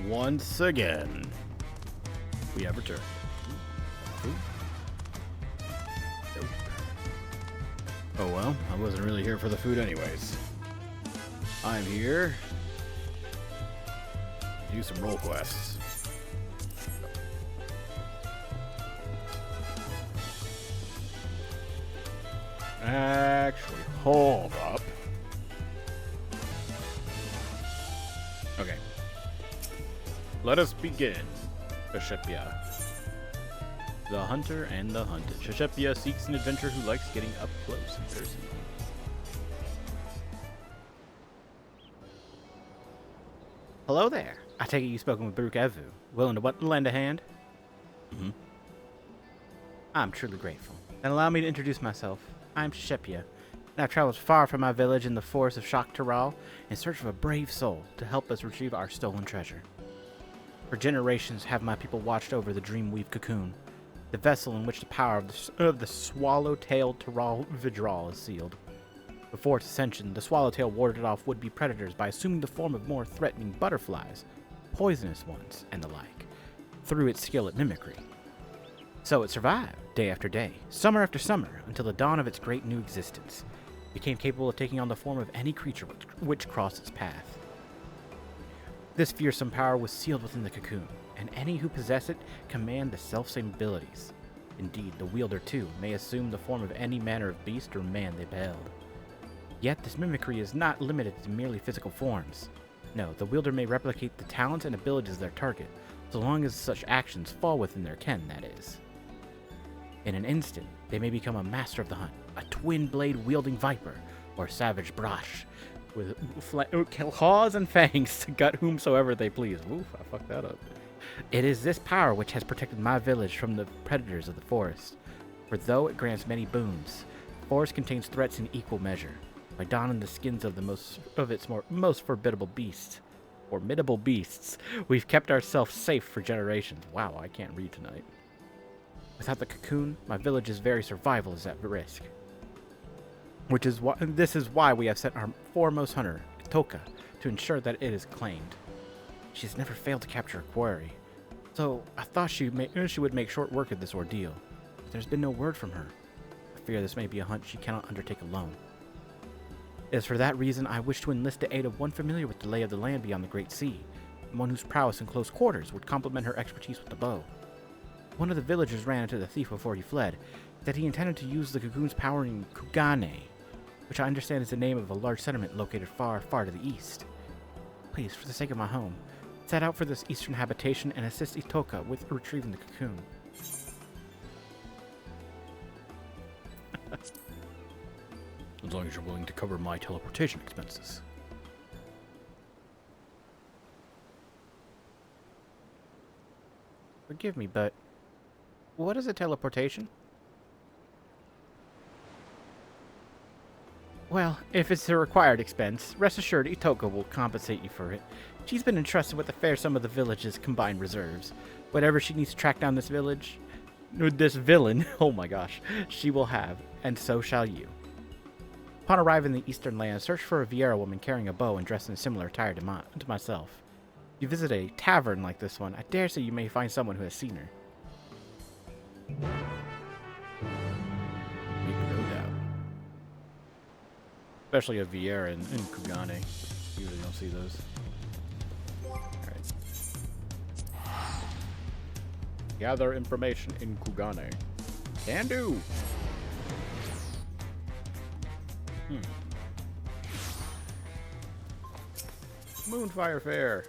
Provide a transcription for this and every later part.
Once again, we have returned. Oh well, I wasn't really here for the food anyways. I'm here to do some role quests. Actually, hold up. Okay. Let us begin. Shashepia. The Hunter and the Hunted. Shashepia seeks an adventurer who likes getting up close and personal. Hello there. I take it you've spoken with Baruch Evu. Willing to lend a hand? Mm-hmm. I'm truly grateful. And allow me to introduce myself. I'm Shashepia, and I've traveled far from my village in the forest of Shak Taral in search of a brave soul to help us retrieve our stolen treasure. For generations have my people watched over the Dreamweave cocoon, the vessel in which the power of the swallow-tailed Taral Vidral is sealed. Before its ascension, the swallowtail warded off would-be predators by assuming the form of more threatening butterflies, poisonous ones, and the like, through its skill at mimicry. So it survived, day after day, summer after summer, until the dawn of its great new existence. It became capable of taking on the form of any creature which crossed its path. This fearsome power was sealed within the cocoon, and any who possess it command the selfsame abilities. Indeed, the wielder, too, may assume the form of any manner of beast or man they beheld. Yet this mimicry is not limited to merely physical forms. No, the wielder may replicate the talents and abilities of their target, so long as such actions fall within their ken, that is. In an instant, they may become a master of the hunt, a twin-blade-wielding viper, or savage brash, with claws and fangs to gut whomsoever they please. Oof, I fucked that up. It is this power which has protected my village from the predators of the forest. For though it grants many boons, the forest contains threats in equal measure. By donning the skins of its most formidable beasts, we've kept ourselves safe for generations. Wow, I can't read tonight. Without the cocoon, my village's very survival is at risk. This is why we have sent our foremost hunter, Itoka, to ensure that it is claimed. She has never failed to capture a quarry, so I thought she would make short work of this ordeal. But there's been no word from her. I fear this may be a hunt she cannot undertake alone. It is for that reason I wish to enlist the aid of one familiar with the lay of the land beyond the Great Sea, and one whose prowess in close quarters would complement her expertise with the bow. One of the villagers ran into the thief before he fled, that he intended to use the cocoon's power in Kugane, which I understand is the name of a large settlement located far, far to the east. Please, for the sake of my home, set out for this eastern habitation and assist Itoka with retrieving the cocoon. As long as you're willing to cover my teleportation expenses. Forgive me, but what is a teleportation? Well, if it's a required expense, rest assured Itoka will compensate you for it. She's been entrusted with a fair sum of the village's combined reserves. Whatever she needs to track down this villain, oh my gosh, she will have, and so shall you. Upon arriving in the eastern land, search for a Vieira woman carrying a bow and dressed in similar attire to myself. If you visit a tavern like this one, I dare say you may find someone who has seen her. Make no doubt. Especially a Vieira in Kugane. You usually don't see those. Alright. Gather information in Kugane. Can do! Moonfire Fair.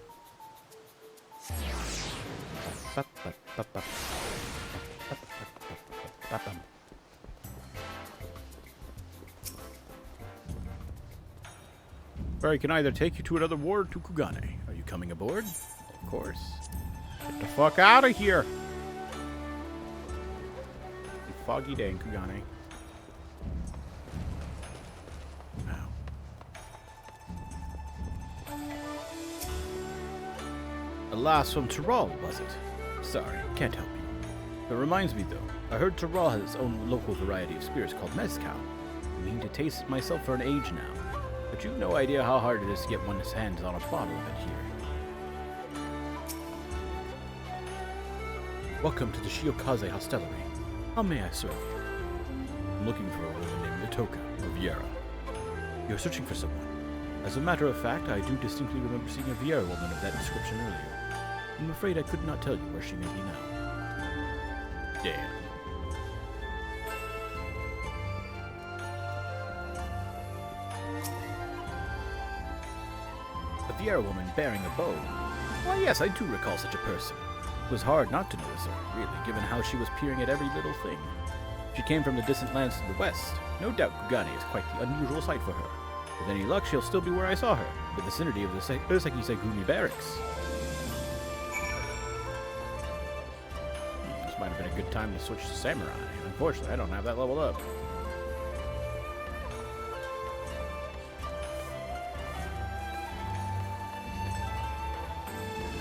Ferry can either take you to another ward to Kugane. Are you coming aboard? Of course. Get the fuck out of here! A foggy day in Kugane. A lass from Taral, was it? Sorry, can't help you. That reminds me, though. I heard Taral has its own local variety of spirits called mezcal. I mean to taste it myself for an age now. But you've no idea how hard it is to get one's hands on a bottle of it here. Welcome to the Shiokaze Hostelry. How may I serve you? I'm looking for a woman named Itoka of Viera. You're searching for someone. As a matter of fact, I do distinctly remember seeing a Viera woman of that description earlier. I'm afraid I could not tell you where she may be now. Damn. A Viera woman bearing a bow. Why, yes, I do recall such a person. It was hard not to notice her, really, given how she was peering at every little thing. She came from the distant lands to the west. No doubt Kugane is quite the unusual sight for her. With any luck, she'll still be where I saw her, in the vicinity of the Sekisegumi barracks. This might have been a good time to switch to samurai. Unfortunately, I don't have that leveled up.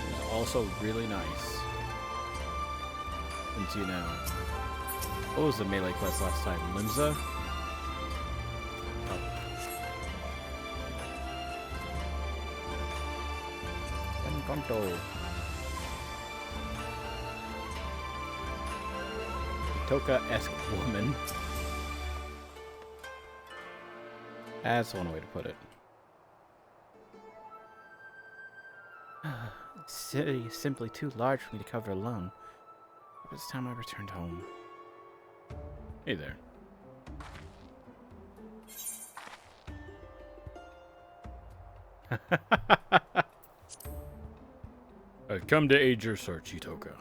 It's also really nice. Since you know. What was the melee quest last time? Limsa? Encanto. Toka-esque woman. That's one way to put it. The city is simply too large for me to cover alone. It's time I returned home. Hey there. I've come to aid your search, Itoka.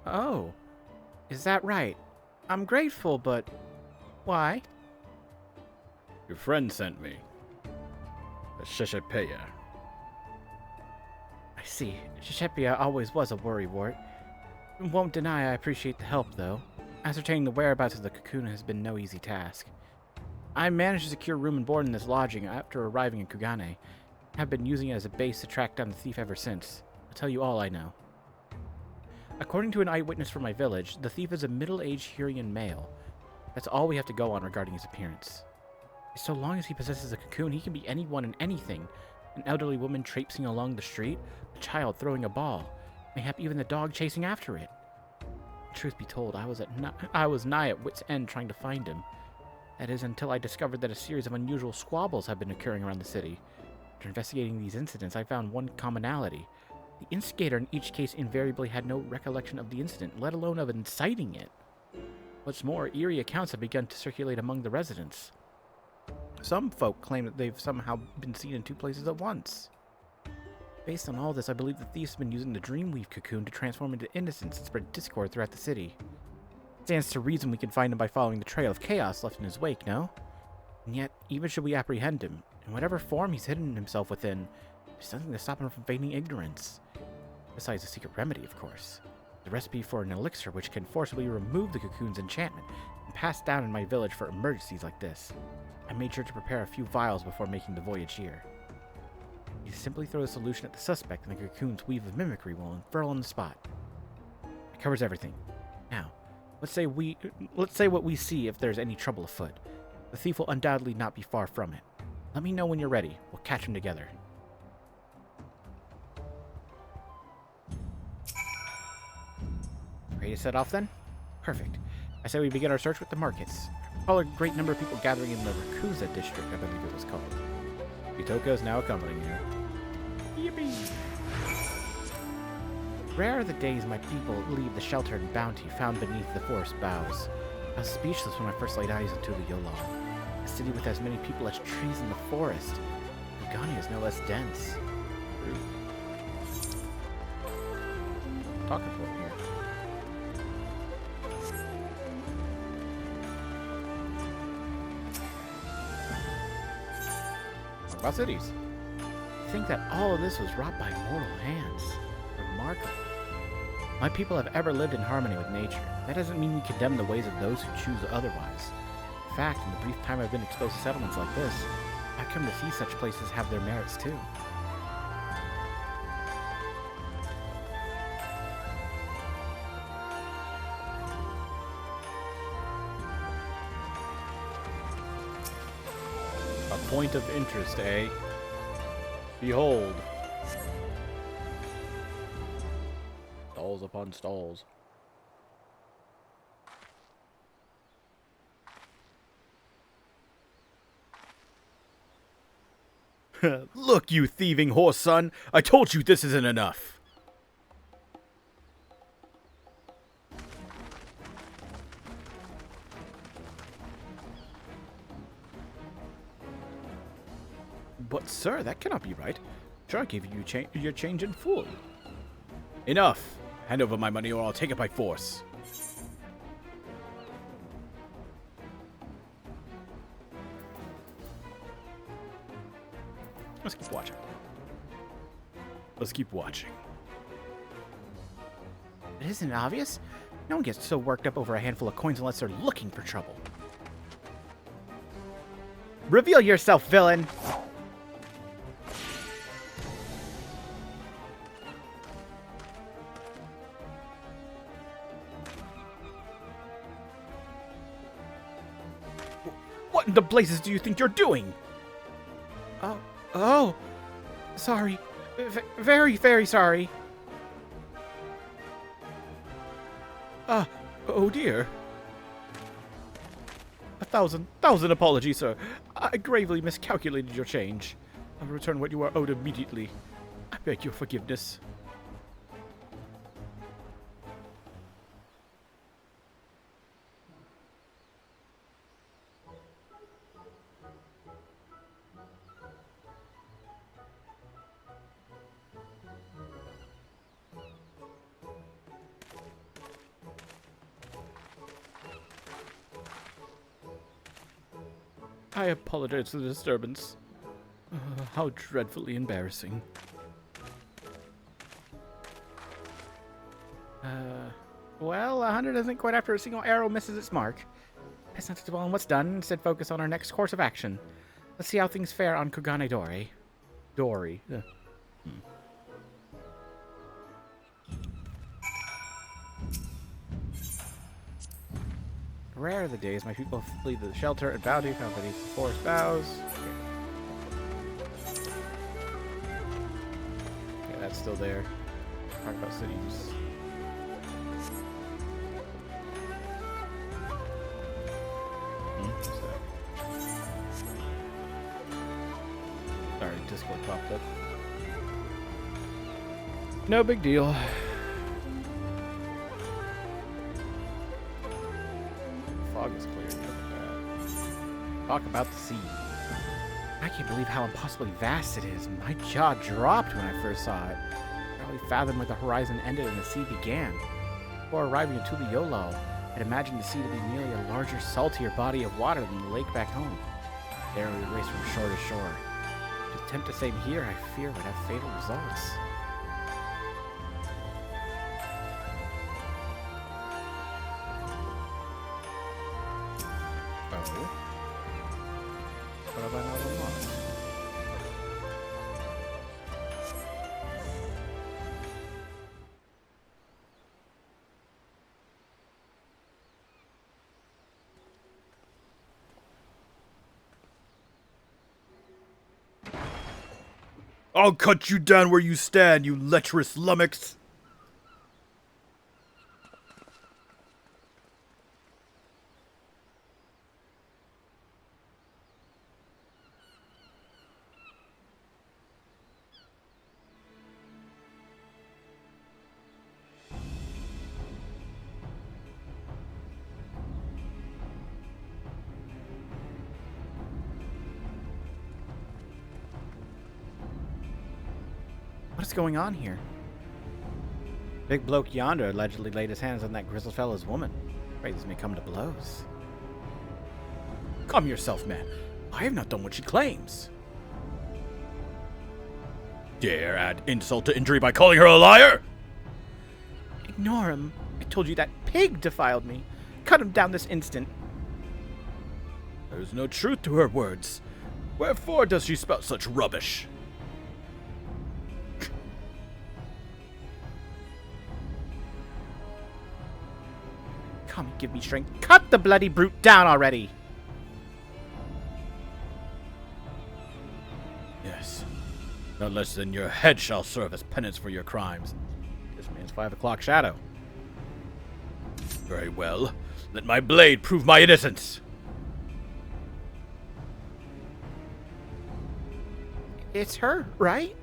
Oh, is that right? I'm grateful, but why? Your friend sent me. A Sheshepeya. I see. Sheshepia always was a worrywart. Won't deny I appreciate the help, though. Ascertaining the whereabouts of the cocoon has been no easy task. I managed to secure room and board in this lodging after arriving in Kugane. Have been using it as a base to track down the thief ever since. I'll tell you all I know. According to an eyewitness from my village, the thief is a middle-aged Hurrian male. That's all we have to go on regarding his appearance. So long as he possesses a cocoon, he can be anyone and anything. An elderly woman traipsing along the street, a child throwing a ball, mayhap even the dog chasing after it. Truth be told, I was nigh at wit's end trying to find him. That is, until I discovered that a series of unusual squabbles have been occurring around the city. After investigating these incidents, I found one commonality. The instigator in each case invariably had no recollection of the incident, let alone of inciting it. What's more, eerie accounts have begun to circulate among the residents. Some folk claim that they've somehow been seen in two places at once. Based on all this, I believe the thief's been using the Dreamweave cocoon to transform into innocence and spread discord throughout the city. It stands to reason we can find him by following the trail of chaos left in his wake, no? And yet, even should we apprehend him, in whatever form he's hidden himself within, there's nothing to stop him from feigning ignorance. Besides a secret remedy, of course. The recipe for an elixir which can forcibly remove the cocoon's enchantment and pass down in my village for emergencies like this. I made sure to prepare a few vials before making the voyage here. You simply throw the solution at the suspect and the cocoon's weave of mimicry will unfurl on the spot. It covers everything. Now, let's say what we see if there's any trouble afoot. The thief will undoubtedly not be far from it. Let me know when you're ready. We'll catch him together. Ready to set off then? Perfect. I say we begin our search with the markets. All a great number of people gathering in the Rakuza district, I believe it was called. Itoka is now accompanying you. Yippee! Rare are the days my people leave the shelter and bounty found beneath the forest boughs. I was speechless when I first laid eyes into the Yola. A city with as many people as trees in the forest. Kugane is no less dense. Talking for it here. About cities. To think that all of this was wrought by mortal hands. Remarkable. My people have ever lived in harmony with nature. That doesn't mean we condemn the ways of those who choose otherwise. In fact, in the brief time I've been exposed to settlements like this, I've come to see such places have their merits too. A point of interest, eh? Behold. Stalls upon stalls. Look, you thieving horse son! I told you this isn't enough! But, sir, that cannot be right. Sure, I gave you your change in full. Enough! Hand over my money or I'll take it by force. Let's keep watching. Let's keep watching. It isn't obvious. No one gets so worked up over a handful of coins unless they're looking for trouble. Reveal yourself, villain! What in the blazes do you think you're doing? Oh, sorry. Very, very sorry. Oh dear. A thousand apologies, sir. I gravely miscalculated your change. I'll return what you are owed immediately. I beg your forgiveness. I apologize for the disturbance. How dreadfully embarrassing. Well, 100 isn't quite after a single arrow misses its mark. Best not to dwell on what's done, instead focus on our next course of action. Let's see how things fare on Kugane Dori. Rare are the days my people flee the shelter and bounty found beneath the forest boughs. Okay, that's still there. Talk about cities. What's that? Sorry, Discord popped up. No big deal. Fog is cleared. Look at that. Talk about the sea. I can't believe how impossibly vast it is. My jaw dropped when I first saw it. I barely fathomed where the horizon ended and the sea began. Before arriving in Tuliyolo, I'd imagined the sea to be merely a larger, saltier body of water than the lake back home. There we raced from shore to shore. To attempt the same here, I fear would have fatal results. What about another one? I'll cut you down where you stand, you lecherous lummox! What's going on here? Big bloke yonder allegedly laid his hands on that grizzled fellow's woman. Afraid this may come to blows. Calm yourself, man. I have not done what she claims. Dare add insult to injury by calling her a liar? Ignore him. I told you that pig defiled me. Cut him down this instant. There's no truth to her words. Wherefore does she spout such rubbish? Come and give me strength. Cut the bloody brute down already! No less than your head shall serve as penance for your crimes. This man's 5 o'clock shadow. Very well. Let my blade prove my innocence. It's her, right?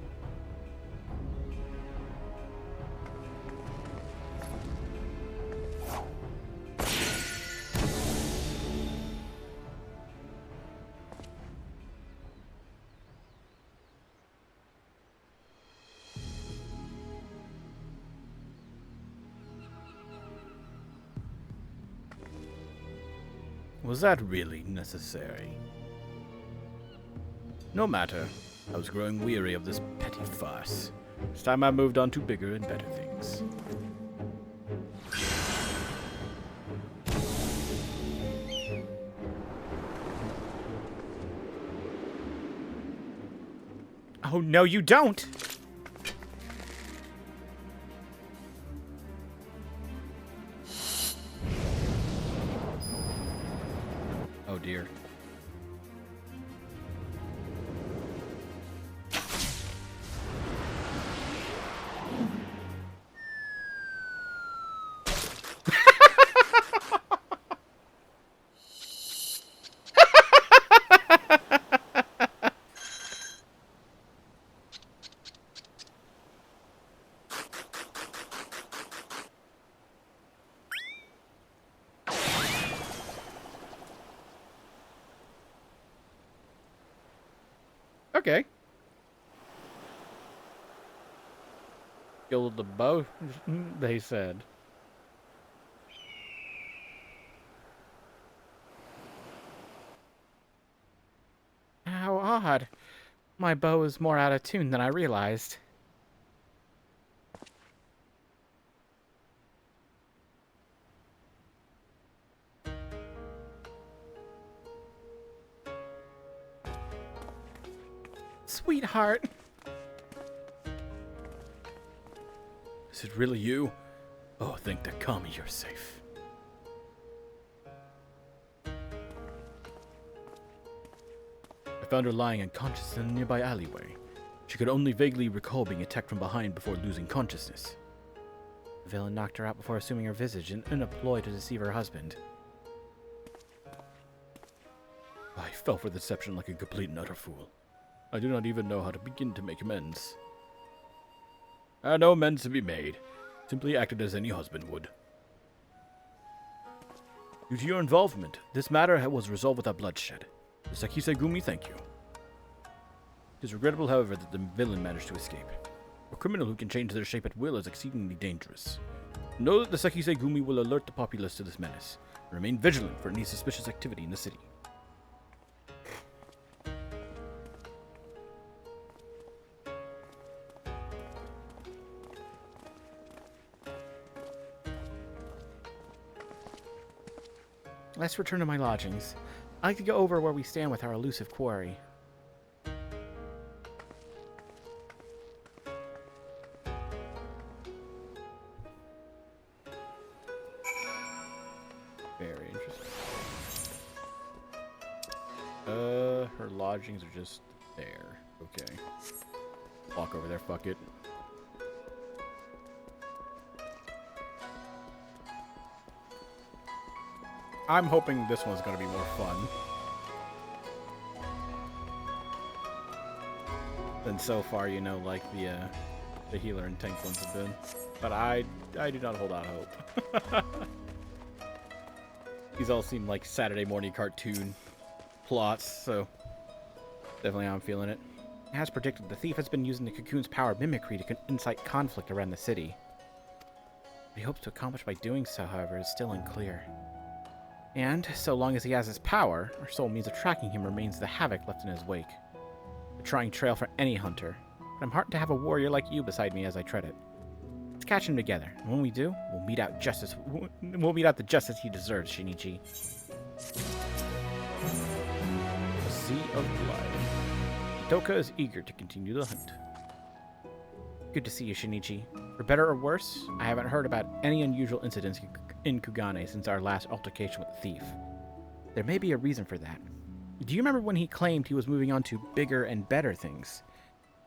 Was that really necessary? No matter. I was growing weary of this petty farce. It's time I moved on to bigger and better things. Oh, no, you don't! Oh, dear. Okay. Killed the bow, they said. How odd. My bow is more out of tune than I realized. Sweetheart. Is it really you? Oh, thank the Kami you're safe. I found her lying unconscious in a nearby alleyway. She could only vaguely recall being attacked from behind before losing consciousness. The villain knocked her out before assuming her visage in a ploy to deceive her husband. I fell for the deception like a complete and utter fool. I do not even know how to begin to make amends. No amends to be made. Simply acted as any husband would. Due to your involvement, this matter was resolved without bloodshed. The Sekisei-gumi thank you. It is regrettable, however, that the villain managed to escape. A criminal who can change their shape at will is exceedingly dangerous. Know that the Sekisei-gumi will alert the populace to this menace, and remain vigilant for any suspicious activity in the city. Let's return to my lodgings. I'd like to go over where we stand with our elusive quarry. Very interesting. Her lodgings are just there. Okay. Walk over there, fuck it. I'm hoping this one's gonna be more fun than so far, you know, like the healer and tank ones have been. But I do not hold out hope. These all seem like Saturday morning cartoon plots, so definitely I'm feeling it. As predicted, the thief has been using the cocoon's power mimicry to incite conflict around the city. What he hopes to accomplish by doing so, however, is still unclear. And, so long as he has his power, our sole means of tracking him remains the havoc left in his wake. A trying trail for any hunter, but I'm heartened to have a warrior like you beside me as I tread it. Let's catch him together, and when we do, we'll mete out the justice he deserves, Shinichi. A sea of blood. Doka is eager to continue the hunt. Good to see you, Shinichi. For better or worse, I haven't heard about any unusual incidents in Kugane since our last altercation with the thief. There may be a reason for that. Do you remember when he claimed he was moving on to bigger and better things?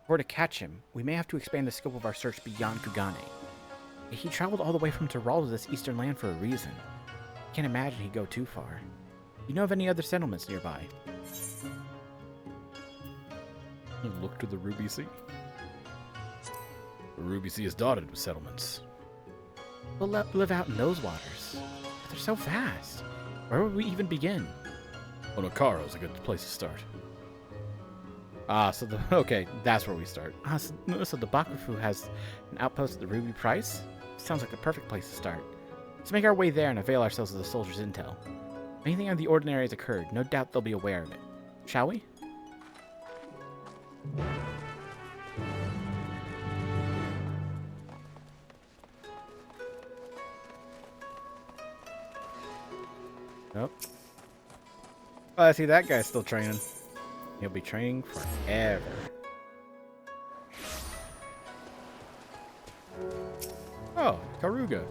If we're to catch him, we may have to expand the scope of our search beyond Kugane. He traveled all the way from Tyrol to this eastern land for a reason. I can't imagine he'd go too far. Do you know of any other settlements nearby? Look to the Ruby Sea. The Ruby Sea is dotted with settlements. We'll live out in those waters. But they're so vast. Where would we even begin? Onokaro is a good place to start. Okay, that's where we start. So the Bakufu has an outpost at the Ruby Price? Sounds like the perfect place to start. Let's make our way there and avail ourselves of the soldiers' intel. If anything out of the ordinary has occurred, no doubt they'll be aware of it. Shall we? Nope. Oh, I see that guy's still training. He'll be training forever. Oh, Karuga.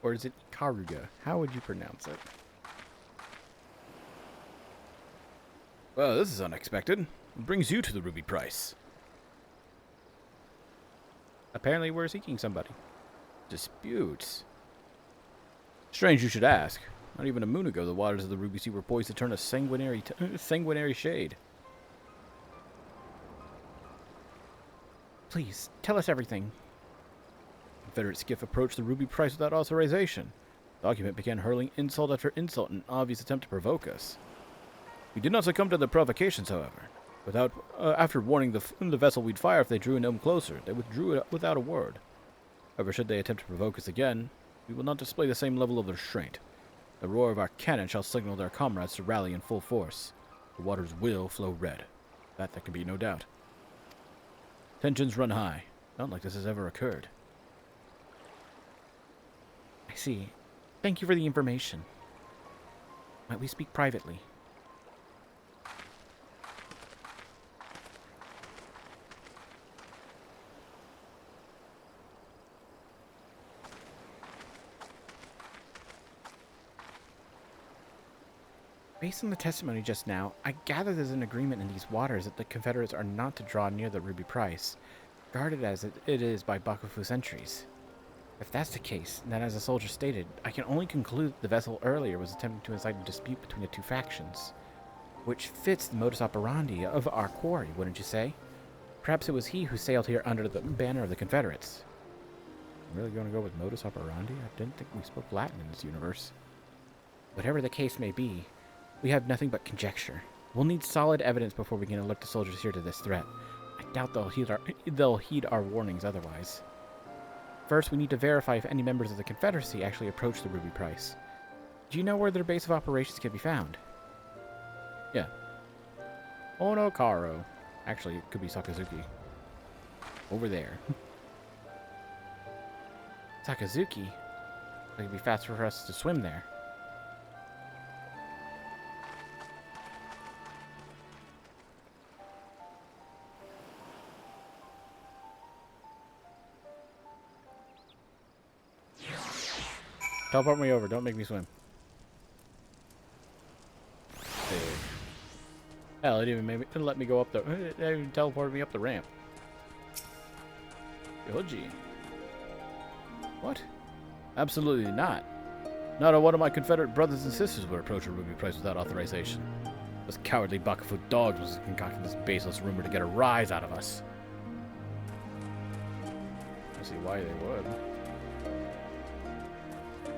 Or is it Karuga? How would you pronounce it? Well, this is unexpected. What brings you to the Ruby Price? Apparently we're seeking somebody. Disputes. Strange you should ask. Not even a moon ago, the waters of the Ruby Sea were poised to turn a sanguinary shade. Please, tell us everything. Confederate skiff approached the Ruby Price without authorization. The document began hurling insult after insult in an obvious attempt to provoke us. We did not succumb to the provocations, however. After warning the vessel we'd fire if they drew no closer, they withdrew without a word. However, should they attempt to provoke us again, we will not display the same level of restraint. The roar of our cannon shall signal their comrades to rally in full force. The waters will flow red. That there can be no doubt. Tensions run high. Not like this has ever occurred. I see. Thank you for the information. Might we speak privately? Based on the testimony just now, I gather there's an agreement in these waters that the Confederates are not to draw near the Ruby Price, guarded as it is by Bakufu sentries. If that's the case, then as the soldier stated, I can only conclude that the vessel earlier was attempting to incite a dispute between the two factions, which fits the modus operandi of our quarry, wouldn't you say? Perhaps it was he who sailed here under the banner of the Confederates. I'm really going to go with modus operandi? I didn't think we spoke Latin in this universe. Whatever the case may be, we have nothing but conjecture. We'll need solid evidence before we can alert the soldiers here to this threat. I doubt they'll heed our warnings otherwise. First, we need to verify if any members of the Confederacy actually approached the Ruby Price. Do you know where their base of operations can be found? Yeah. Onokaro. Actually, it could be Sakazuki. Over there. Sakazuki? It'd be faster for us to swim there. Teleport me over. Don't make me swim. Hey. Hell, it didn't let me go up the... It even teleported me up the ramp. Yoji. What? Absolutely not. Not a one of my Confederate brothers and sisters would approach a Ruby Price without authorization. Those cowardly Bakufu dogs was concocting this baseless rumor to get a rise out of us. I see why they would.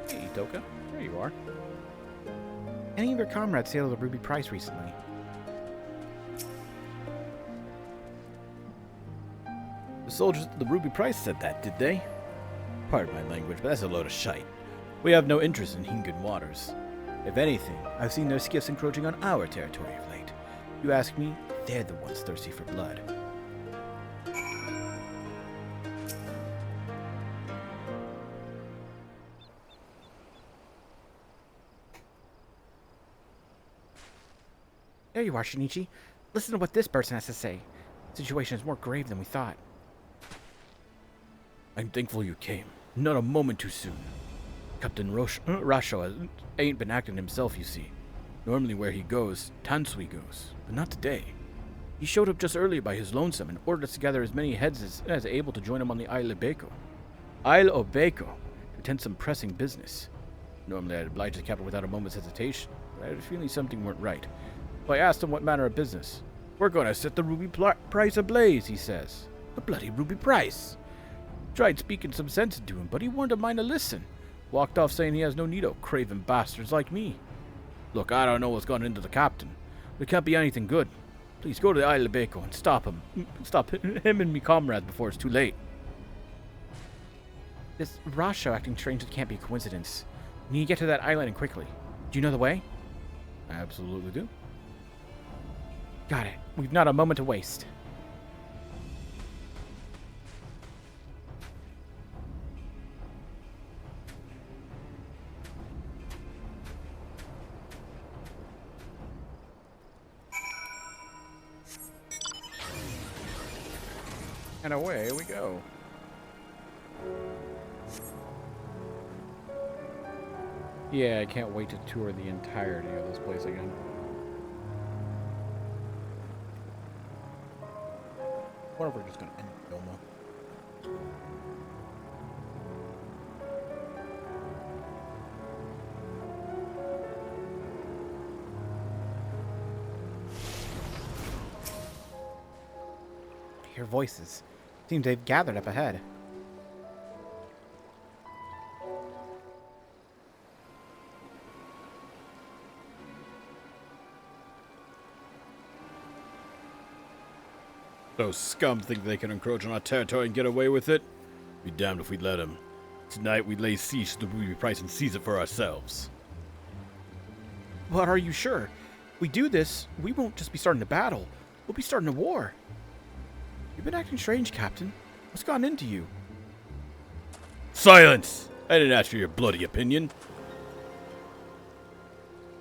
Hey, Itoka. There you are. Any of your comrades sailed the Ruby Price recently? The soldiers at the Ruby Price said that, did they? Pardon my language, but that's a load of shite. We have no interest in Hingan waters. If anything, I've seen their skiffs encroaching on our territory of late. You ask me, they're the ones thirsty for blood. There you are, Shinichi. Listen to what this person has to say. The situation is more grave than we thought. I'm thankful you came. Not a moment too soon. Captain Rasho ain't been acting himself, you see. Normally where he goes, Tansui goes, but not today. He showed up just early by his lonesome and ordered us to gather as many heads as able to join him on the Isle of Bako. Isle of Bako, to attend some pressing business. Normally I'd oblige the captain without a moment's hesitation, but I had a feeling something weren't right. So I asked him what manner of business. We're going to set the ruby price ablaze, he says. The bloody ruby price. Tried speaking some sense into him, but he weren't a mind to listen. Walked off saying he has no need of craven bastards like me. Look, I don't know what's gone into the captain. But it can't be anything good. Please go to the Isle of Bako and stop him. Stop him and me comrade before it's too late. This Rasho acting strange can't be a coincidence. We need to get to that island and quickly. Do you know the way? I absolutely do. Got it. We've not a moment to waste. And away we go. Yeah, I can't wait to tour the entirety of this place again. What if we're just gonna end Doma? I hear voices. Seems they've gathered up ahead. Those scum think they can encroach on our territory and get away with it? Be damned if we let them. Tonight we lay siege to the ruby price and seize it for ourselves. But are you sure? If we do this, we won't just be starting a battle. We'll be starting a war. You've been acting strange, Captain. What's gone into you? Silence! I didn't ask for your bloody opinion.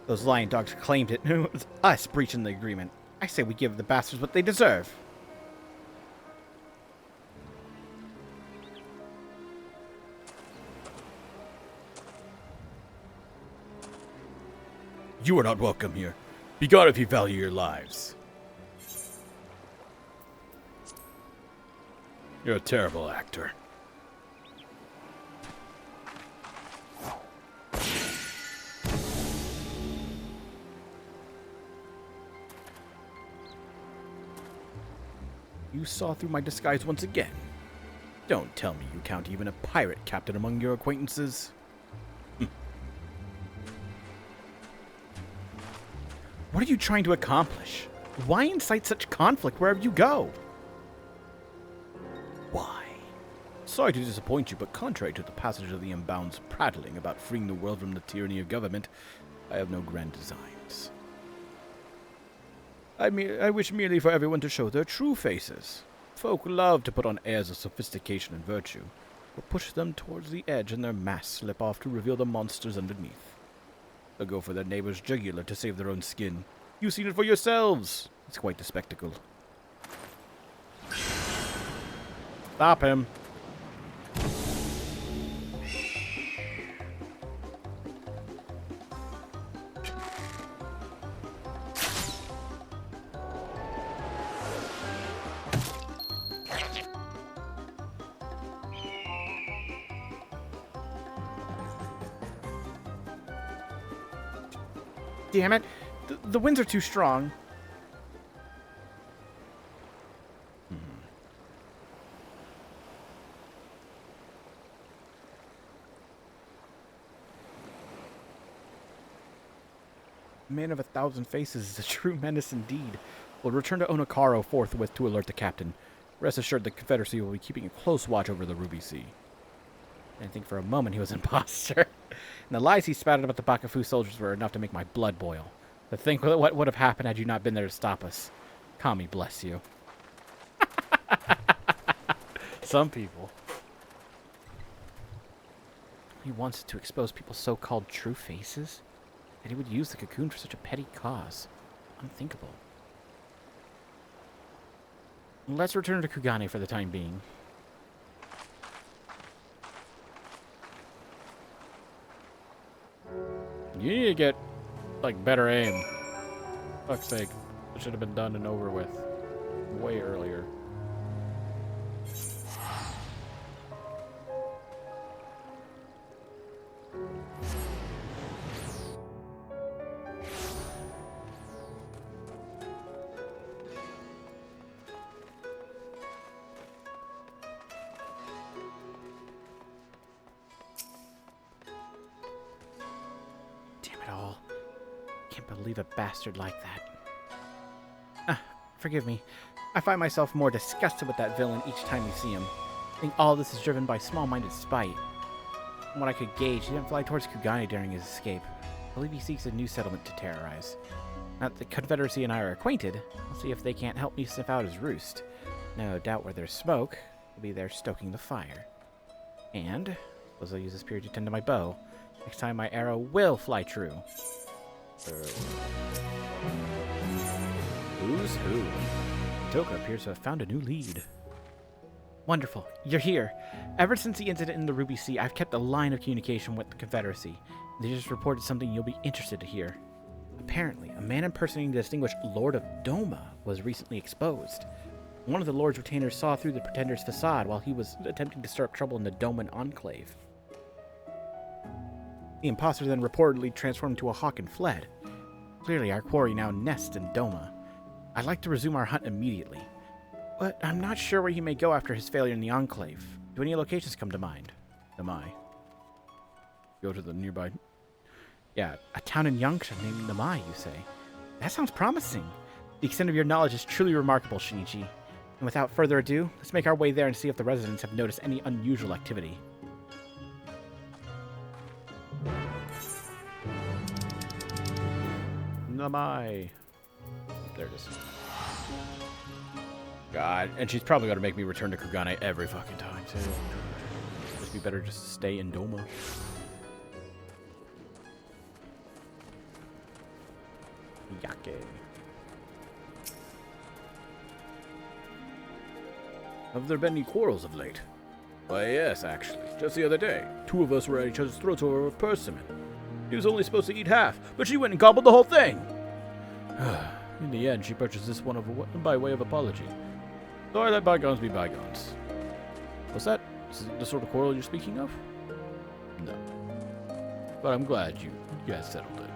Those lying dogs claimed it. It was us breaching the agreement. I say we give the bastards what they deserve. You are not welcome here. Be gone if you value your lives. You're a terrible actor. You saw through my disguise once again. Don't tell me you count even a pirate captain among your acquaintances. What are you trying to accomplish? Why incite such conflict wherever you go? Why? Sorry to disappoint you, but contrary to the passage of the Unbound's prattling about freeing the world from the tyranny of government, I have no grand designs. I wish merely for everyone to show their true faces. Folk love to put on airs of sophistication and virtue, or push them towards the edge and their masks slip off to reveal the monsters underneath. They'll go for their neighbor's jugular to save their own skin. You've seen it for yourselves. It's quite the spectacle. Stop him. Damn it. The winds are too strong. Man of 1,000 faces is a true menace indeed. We'll return to Onokaro forthwith to alert the captain. Rest assured the Confederacy will be keeping a close watch over the Ruby Sea. I didn't think for a moment he was an imposter. And the lies he spouted about the Bakufu soldiers were enough to make my blood boil. To think what would have happened had you not been there to stop us. Kami bless you. Some people. He wants to expose people's so-called true faces? That he would use the cocoon for such a petty cause. Unthinkable. Let's return to Kugane for the time being. You need to get like, better aim. Fuck's sake. It should have been done and over with way earlier. Damn it all. Can't believe a bastard like that. Forgive me. I find myself more disgusted with that villain each time we see him. I think all this is driven by small-minded spite. From what I could gauge, he didn't fly towards Kugane during his escape. I believe he seeks a new settlement to terrorize. Now that the Confederacy and I are acquainted, I'll see if they can't help me sniff out his roost. No doubt where there's smoke, I'll be there stoking the fire. And, suppose I'll use this period to tend to my bow. Next time my arrow will fly true. Who's who? Toka appears to have found a new lead. Wonderful. You're here. Ever since the incident in the Ruby Sea, I've kept a line of communication with the Confederacy. They just reported something you'll be interested to hear. Apparently, a man impersonating the distinguished Lord of Doma was recently exposed. One of the Lord's retainers saw through the pretender's facade while he was attempting to stir up trouble in the Doman Enclave. The imposter then reportedly transformed into a hawk and fled. Clearly, our quarry now nests in Doma. I'd like to resume our hunt immediately, but I'm not sure where he may go after his failure in the Enclave. Do any locations come to mind? Namai. Go to the nearby. Yeah, a town in Yangsha named Namai, you say? That sounds promising. The extent of your knowledge is truly remarkable, Shinichi. And without further ado, let's make our way there and see if the residents have noticed any unusual activity. Namai. There it is. God, and she's probably going to make me return to Kugane every fucking time, too. Just be better just to stay in Doma. Yake. Have there been any quarrels of late? Why, yes, actually. Just the other day, two of us were at each other's throats over a persimmon. He was only supposed to eat half, but she went and gobbled the whole thing. In the end, she purchased this one by way of apology. So I let bygones be bygones. Was that the sort of quarrel you're speaking of? No. But I'm glad you guys settled it.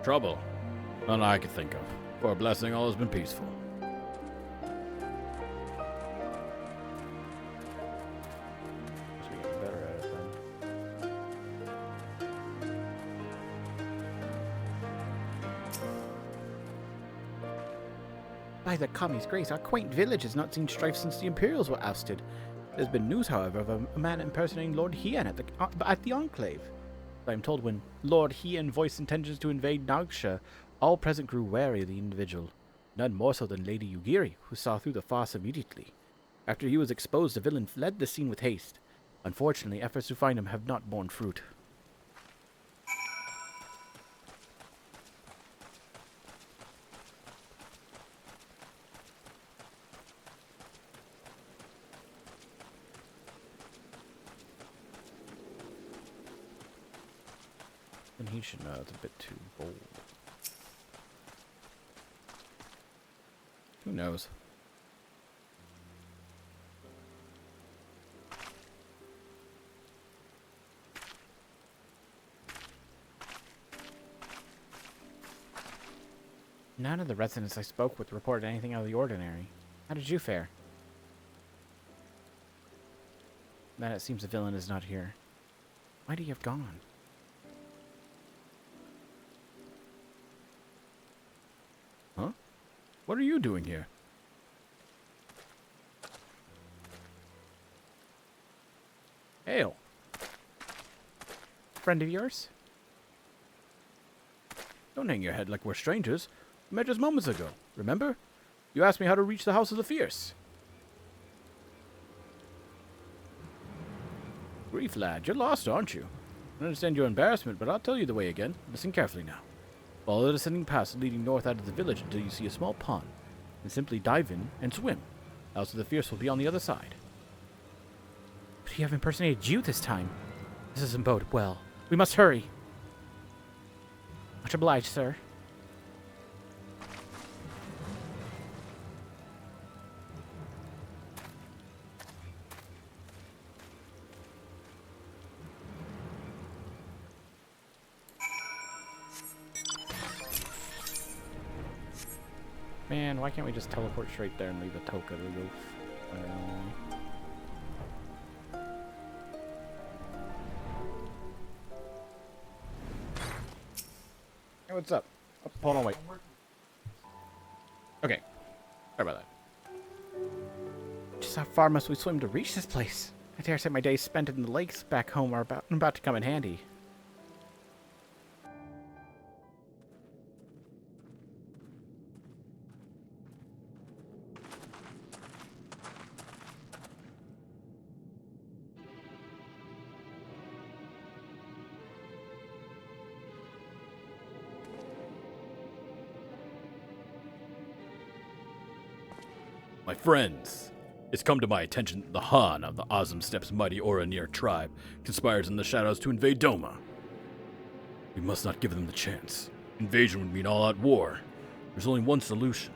Trouble? None I could think of. For a blessing, all has been peaceful. Should be getting better at it then. By the Kami's grace, our quaint village has not seen strife since the Imperials were ousted. There's been news, however, of a man impersonating Lord Hien at the Enclave. I am told when Lord Hien voiced intentions to invade Nagsha, all present grew wary of the individual. None more so than Lady Yugiri, who saw through the farce immediately. After he was exposed, the villain fled the scene with haste. Unfortunately, efforts to find him have not borne fruit. And he should know it's a bit too bold. Who knows? None of the residents I spoke with reported anything out of the ordinary. How did you fare? Then it seems the villain is not here. Why do you have gone? Huh? What are you doing here? Ale. Friend of yours? Don't hang your head like we're strangers. We met just moments ago, remember? You asked me how to reach the House of the Fierce. Grief, lad, you're lost, aren't you? I understand your embarrassment, but I'll tell you the way again. Listen carefully now. Follow the descending paths leading north out of the village until you see a small pond, and simply dive in and swim. House of the Fierce will be on the other side. But you have impersonated you this time. This doesn't bode well. We must hurry. Much obliged, sir. Man, why can't we just teleport straight there and leave a Toka to go? Hey, what's up? Oh, hold on, wait. Okay. Sorry about that. Just how far must we swim to reach this place? I dare say my days spent in the lakes back home are about to come in handy. My friends, it's come to my attention that the Han of the Azam Steppes' mighty Oranir tribe conspires in the shadows to invade Doma. We must not give them the chance. Invasion would mean all-out war. There's only one solution.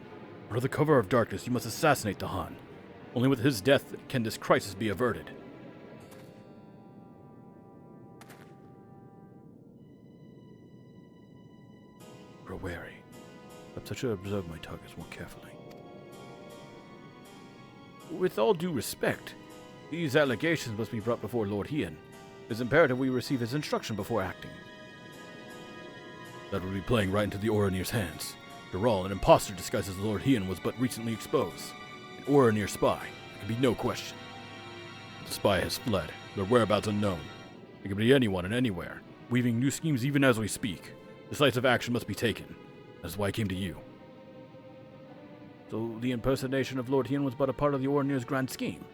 Under the cover of darkness, you must assassinate the Han. Only with his death can this crisis be averted. Grow wary. Perhaps I should observe my targets more carefully. With all due respect, these allegations must be brought before Lord Hien. It is imperative we receive his instruction before acting. That would be playing right into the Oranir's hands. After all, an impostor disguised as Lord Hien was but recently exposed. An Oranir spy. There can be no question. The spy has fled, their whereabouts unknown. It could be anyone and anywhere, weaving new schemes even as we speak. Decisive action must be taken. That is why I came to you. So the impersonation of Lord Hien was but a part of the Oranir's grand scheme.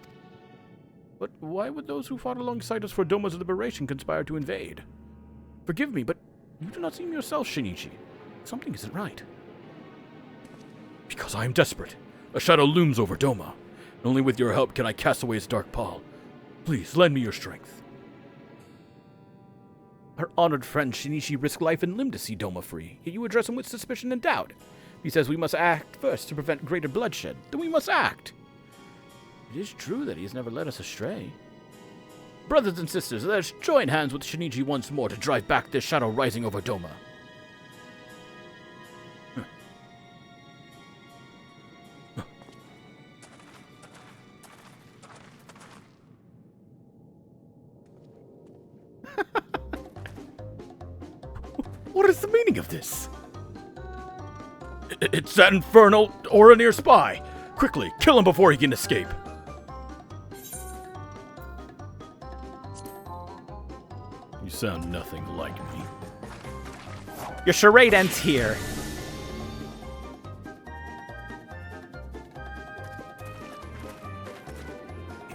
But why would those who fought alongside us for Doma's liberation conspire to invade? Forgive me, but you do not seem yourself, Shinichi. Something isn't right. Because I am desperate. A shadow looms over Doma, and only with your help can I cast away its dark pall. Please, lend me your strength. Our honored friend Shinichi risked life and limb to see Doma free, yet you address him with suspicion and doubt. He says we must act first to prevent greater bloodshed. Then we must act. It is true that he has never led us astray. Brothers and sisters, let us join hands with Shinichi once more to drive back this shadow rising over Doma. What is the meaning of this? It's that infernal Oranir spy! Quickly, kill him before he can escape! You sound nothing like me. Your charade ends here.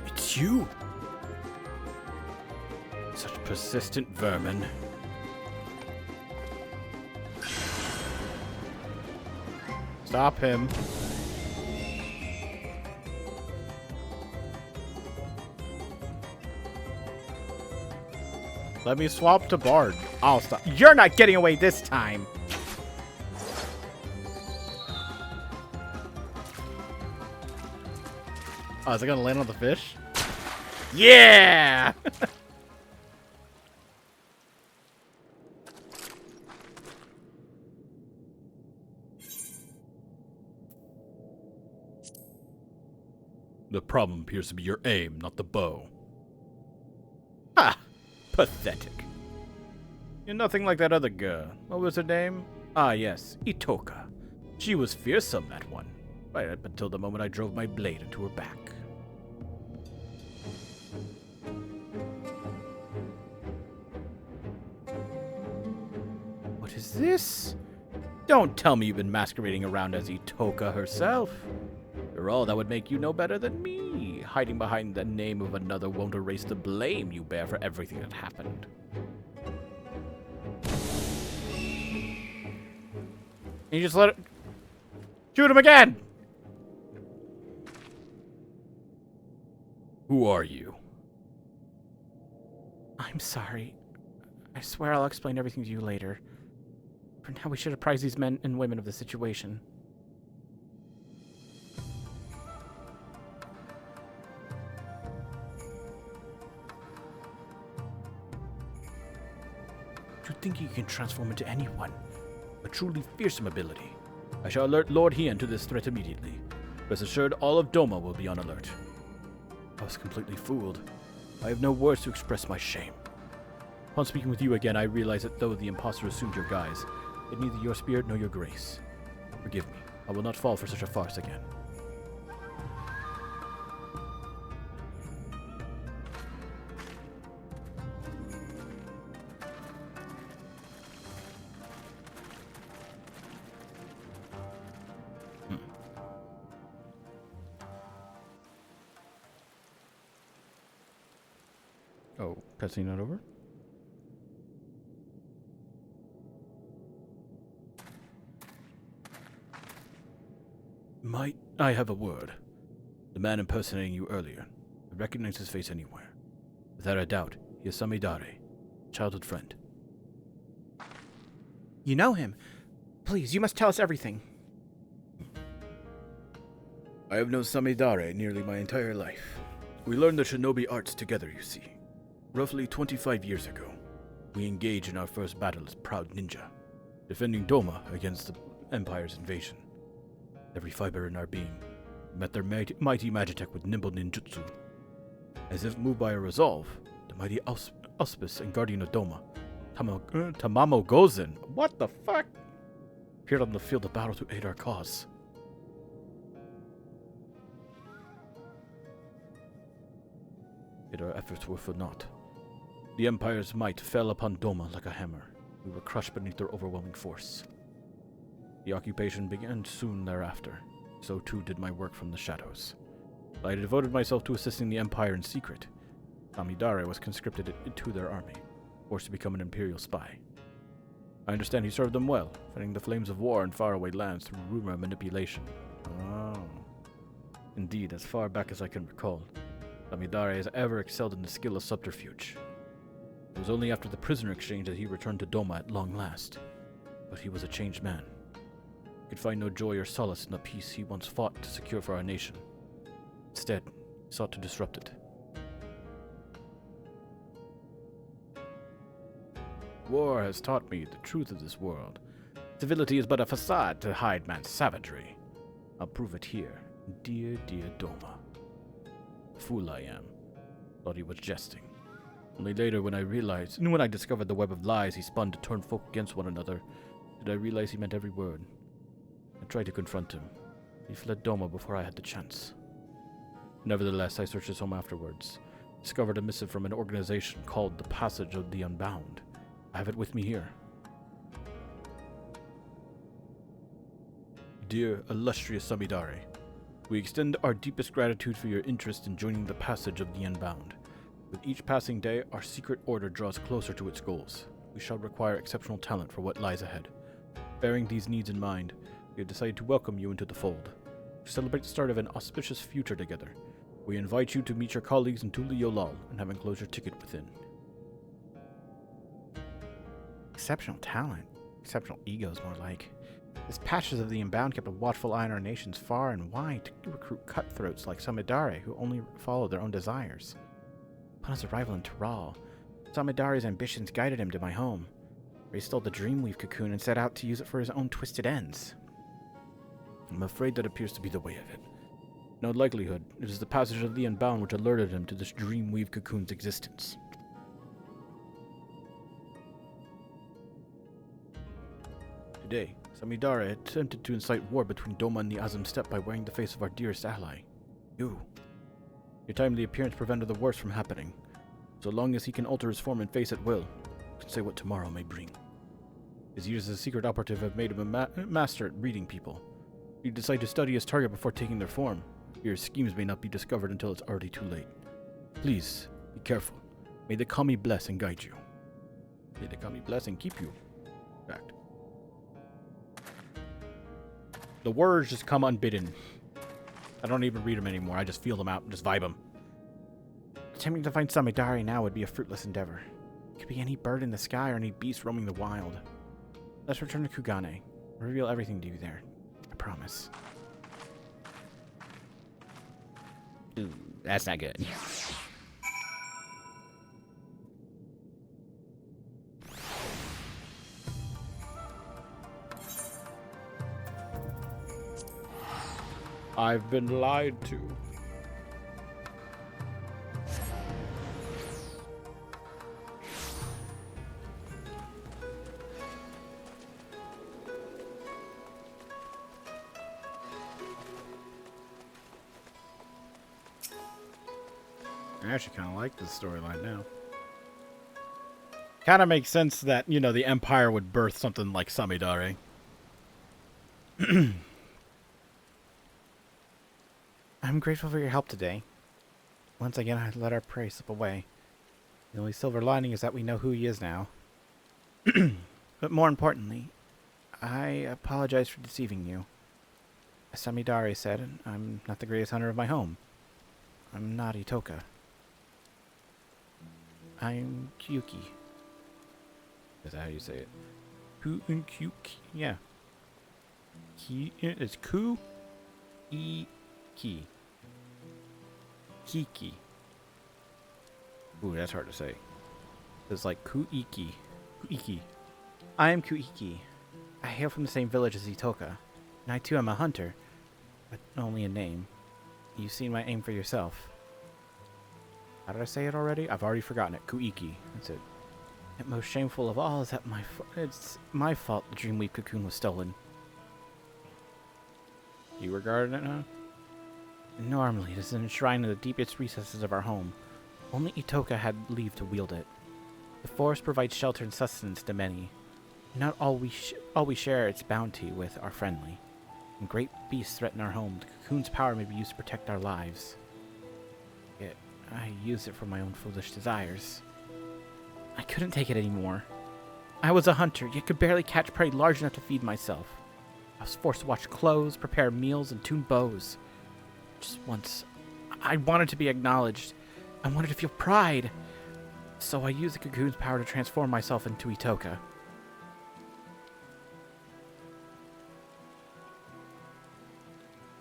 It's you! Such persistent vermin. Stop him. Let me swap to Bard. I'll stop. You're not getting away this time. Oh, is it gonna land on the fish? Yeah! The problem appears to be your aim, not the bow. Ha! Pathetic. You're nothing like that other girl. What was her name? Ah, yes, Itoka. She was fearsome, that one. Right up until the moment I drove my blade into her back. What is this? Don't tell me you've been masquerading around as Itoka herself. After all, that would make you no better than me. Hiding behind the name of another won't erase the blame you bear for everything that happened. You just let it... Shoot him again! Who are you? I'm sorry. I swear I'll explain everything to you later. For now, we should apprise these men and women of the situation. You think you can transform into anyone? A truly fearsome ability. I shall alert Lord Hien to this threat immediately. Rest assured, all of Doma will be on alert. I was completely fooled. I have no words to express my shame. Upon speaking with you again, I realize that though the impostor assumed your guise, it neither your spirit nor your grace. Forgive me. I will not fall for such a farce again. Oh, cutscene not over? Might I have a word? The man impersonating you earlier. I recognize his face anywhere. Without a doubt, he is Samidare, childhood friend. You know him. Please, you must tell us everything. I have known Samidare nearly my entire life. We learned the shinobi arts together, you see. Roughly 25 years ago, we engaged in our first battle as proud ninja, defending Doma against the Empire's invasion. Every fiber in our being met their mighty Magitech with nimble ninjutsu. As if moved by a resolve, the mighty Auspice and Guardian of Doma, Tamamo Gozen, what the fuck, appeared on the field of battle to aid our cause. Yet our efforts were for naught. The Empire's might fell upon Doma like a hammer. We were crushed beneath their overwhelming force. The occupation began soon thereafter. So too did my work from the shadows. I devoted myself to assisting the Empire in secret. Samidare was conscripted into their army, forced to become an Imperial spy. I understand he served them well, fanning the flames of war in faraway lands through rumor and manipulation. Oh. Indeed, as far back as I can recall, Samidare has ever excelled in the skill of subterfuge. It was only after the prisoner exchange that he returned to Doma at long last. But he was a changed man. He could find no joy or solace in the peace he once fought to secure for our nation. Instead, he sought to disrupt it. War has taught me the truth of this world. Civility is but a facade to hide man's savagery. I'll prove it here, dear, dear Doma. The fool I am. Thought he was jesting. Only later, when I discovered the web of lies he spun to turn folk against one another, did I realize he meant every word. I tried to confront him. He fled Doma before I had the chance. Nevertheless, I searched his home afterwards. Discovered a missive from an organization called the Passage of the Unbound. I have it with me here. Dear illustrious Samidare, we extend our deepest gratitude for your interest in joining the Passage of the Unbound. With each passing day, our secret order draws closer to its goals. We shall require exceptional talent for what lies ahead. Bearing these needs in mind, we have decided to welcome you into the fold. To celebrate the start of an auspicious future together, we invite you to meet your colleagues in Tuli Yolal and have enclosed your ticket within. Exceptional talent. Exceptional egos, more like. This Passage of the Unbound kept a watchful eye on our nations far and wide to recruit cutthroats like Samidare who only follow their own desires. Upon his arrival in Taral, Samidare's ambitions guided him to my home, where he stole the Dreamweave cocoon and set out to use it for his own twisted ends. I'm afraid that appears to be the way of it. In all likelihood, it is the Passage of the Unbound which alerted him to this Dreamweave cocoon's existence. Today, Samidare attempted to incite war between Doma and the Azam Steppe by wearing the face of our dearest ally, you. Your timely appearance prevented the worst from happening. So long as he can alter his form and face at will, he can say what tomorrow may bring. His years as a secret operative have made him a master at reading people. If you decide to study his target before taking their form, your schemes may not be discovered until it's already too late. Please, be careful. May the Kami bless and guide you. May the Kami bless and keep you. Fact. The words just come unbidden. I don't even read them anymore. I just feel them out and just vibe them. Attempting to find Samidari now would be a fruitless endeavor. It could be any bird in the sky or any beast roaming the wild. Let's return to Kugane. I'll reveal everything to you there. I promise. Ooh, that's not good. I've been lied to. I actually kind of like this storyline now. Kind of makes sense that, you know, the Empire would birth something like Samidare. I'm grateful for your help today. Once again, I let our prey slip away. The only silver lining is that we know who he is now. But more importantly, I apologize for deceiving you. As Samidare said, I'm not the greatest hunter of my home. I'm not Itoka. I'm Kyuki. Is that how you say it? Kyuki. Yeah. It's Ku-I-Ki. Kiki. Ooh, that's hard to say. It's like Kuiki. Kuiki. I am Kuiki. I hail from the same village as Itoka. And I too am a hunter. But only in name. You've seen my aim for yourself. How did I say it already? I've already forgotten it. Kuiki. That's it. And most shameful of all is that it's my fault the Dreamweave cocoon was stolen. You regard it, huh? Normally, it is enshrined in the deepest recesses of our home. Only Itoka had leave to wield it. The forest provides shelter and sustenance to many. Not all we share its bounty with are friendly. When great beasts threaten our home, the cocoon's power may be used to protect our lives. Yet, I use it for my own foolish desires. I couldn't take it anymore. I was a hunter, yet could barely catch prey large enough to feed myself. I was forced to watch clothes, prepare meals, and tune bows. Just once, I wanted to be acknowledged. I wanted to feel pride. So I used the cocoon's power to transform myself into Itoka.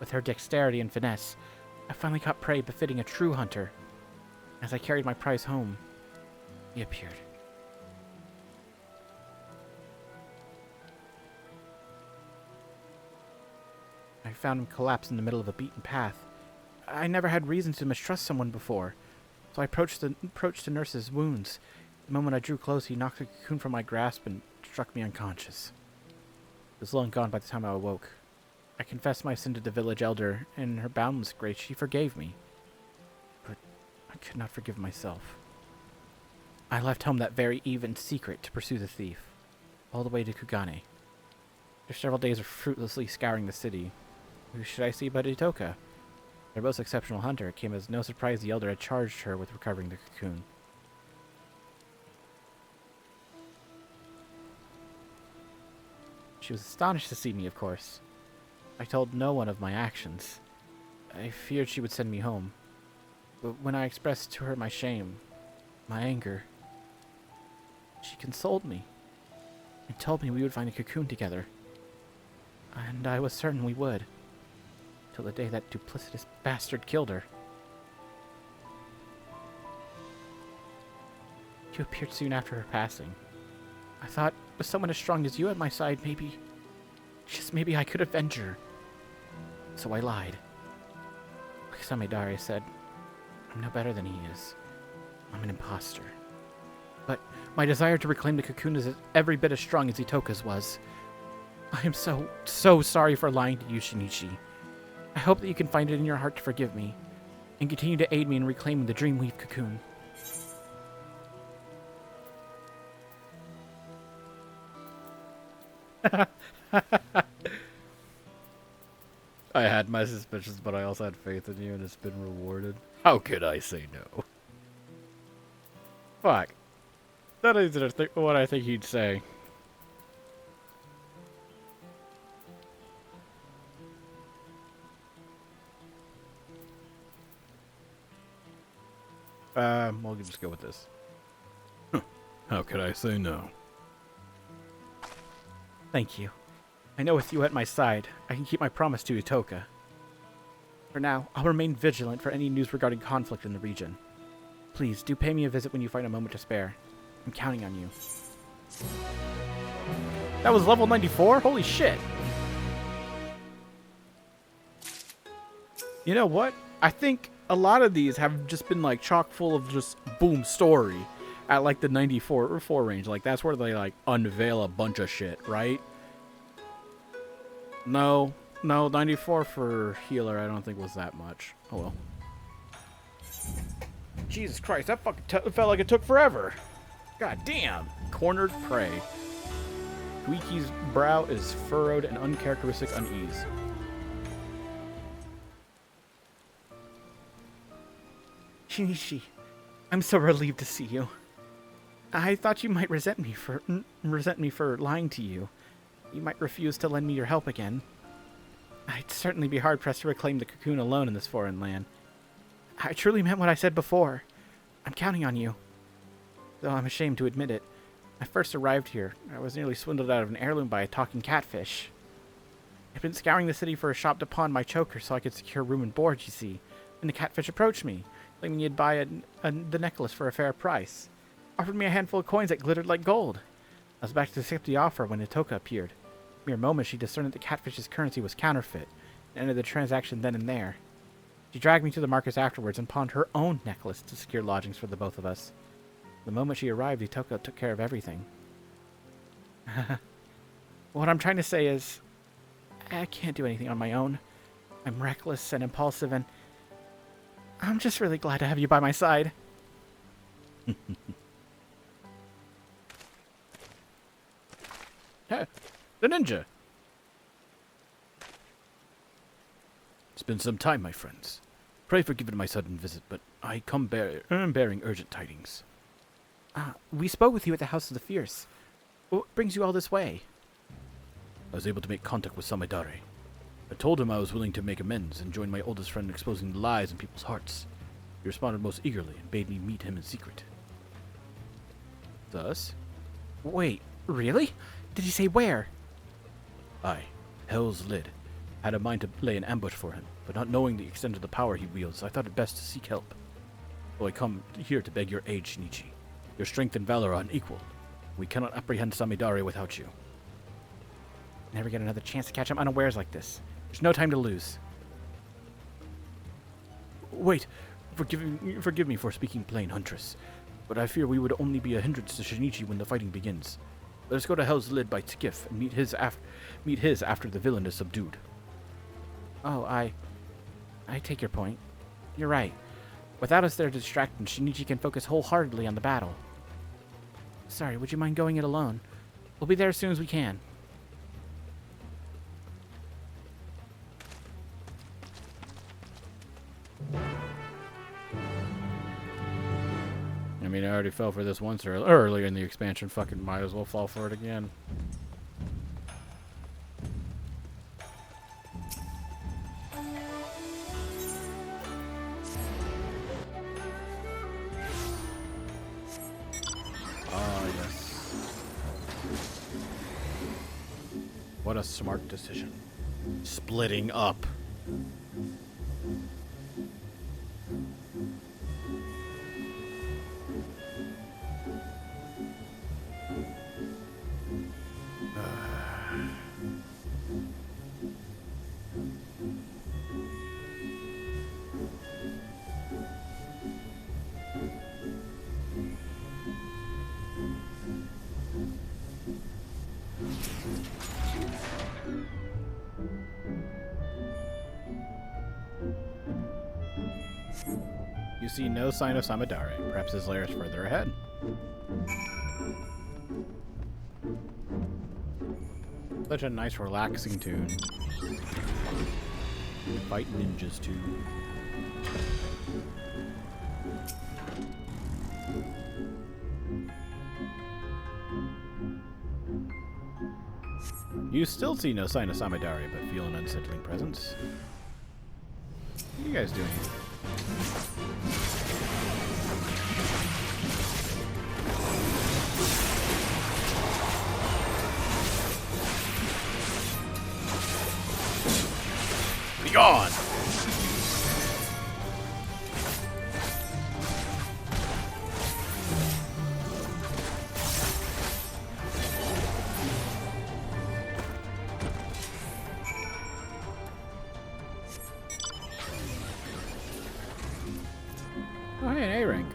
With her dexterity and finesse, I finally caught prey befitting a true hunter. As I carried my prize home, he appeared. I found him collapsed in the middle of a beaten path. I never had reason to mistrust someone before, so I approached to nurse his wounds. The moment I drew close, he knocked the cocoon from my grasp and struck me unconscious. It was long gone by the time I awoke. I confessed my sin to the village elder, and in her boundless grace she forgave me. But I could not forgive myself. I left home that very eve in secret to pursue the thief, all the way to Kugane. After several days of fruitlessly scouring the city, who should I see but Itoka? Their most exceptional hunter. It came as no surprise the elder had charged her with recovering the cocoon. She was astonished to see me, of course. I told no one of my actions. I feared she would send me home. But when I expressed to her my shame, my anger, she consoled me and told me we would find a cocoon together. And I was certain we would. Till the day that duplicitous bastard killed her. You appeared soon after her passing. I thought, with someone as strong as you at my side, maybe, just maybe I could avenge her. So I lied. Like Samidare said, I'm no better than he is. I'm an imposter. But my desire to reclaim the cocoon is every bit as strong as Itoka's was. I am so sorry for lying to you, Shinichi. I hope that you can find it in your heart to forgive me, and continue to aid me in reclaiming the Dreamweave cocoon. I had my suspicions, but I also had faith in you, and it's been rewarded. How could I say no? Fuck. That is what I think he'd say. we'll just go with this. How could I say no? Thank you. I know with you at my side, I can keep my promise to Utoka. For now, I'll remain vigilant for any news regarding conflict in the region. Please, do pay me a visit when you find a moment to spare. I'm counting on you. That was level 94? Holy shit! You know what? I think a lot of these have just been like chock full of just boom story at like the 94 or 4 range. Like that's where they like unveil a bunch of shit, right? No, 94 for healer I don't think was that much. Oh well. Jesus Christ, that fucking felt like it took forever. God damn. Cornered prey. Tuiki's brow is furrowed in uncharacteristic unease. Shinichi, I'm so relieved to see you. I thought you might resent me for lying to you. You might refuse to lend me your help again. I'd certainly be hard-pressed to reclaim the cocoon alone in this foreign land. I truly meant what I said before. I'm counting on you. Though I'm ashamed to admit it. I first arrived here. I was nearly swindled out of an heirloom by a talking catfish. I'd been scouring the city for a shop to pawn my choker so I could secure room and board, you see. And the catfish approached me, claiming he'd buy the necklace for a fair price. Offered me a handful of coins that glittered like gold. I was about to accept the offer when Itoka appeared. Mere moment, she discerned that the catfish's currency was counterfeit, and ended the transaction then and there. She dragged me to the markets afterwards and pawned her own necklace to secure lodgings for the both of us. The moment she arrived, Itoka took care of everything. What I'm trying to say is, I can't do anything on my own. I'm reckless and impulsive, and I'm just really glad to have you by my side. Hey, the ninja! It's been some time, my friends. Pray forgive my sudden visit, but I come bearing urgent tidings. We spoke with you at the House of the Fierce. What brings you all this way? I was able to make contact with Samidare. I told him I was willing to make amends and join my oldest friend in exposing the lies in people's hearts. He responded most eagerly and bade me meet him in secret. Thus? Wait, really? Did he say where? I, Hell's Lid, had a mind to lay an ambush for him, but not knowing the extent of the power he wields, I thought it best to seek help. So I come here to beg your aid, Shinichi. Your strength and valor are unequal. We cannot apprehend Samidare without you. Never get another chance to catch him unawares like this. There's no time to lose. Wait, forgive me for speaking plain, Huntress, but I fear we would only be a hindrance to Shinichi when the fighting begins. Let us go to Hell's Lid by skiff and meet his after the villain is subdued. Oh, I take your point. You're right. Without us there to distract him, Shinichi can focus wholeheartedly on the battle. Sorry, would you mind going it alone? We'll be there as soon as we can. I mean, I already fell for this once earlier in the expansion. Fucking might as well fall for it again. Ah, yes. What a smart decision. Splitting up. You see no sign of Samidare. Perhaps his lair is further ahead. Such a nice, relaxing tune. Fight ninjas, too. You still see no sign of Samidare, but feel an unsettling presence. What are you guys doing? Begone! Oh, hey, an A rank.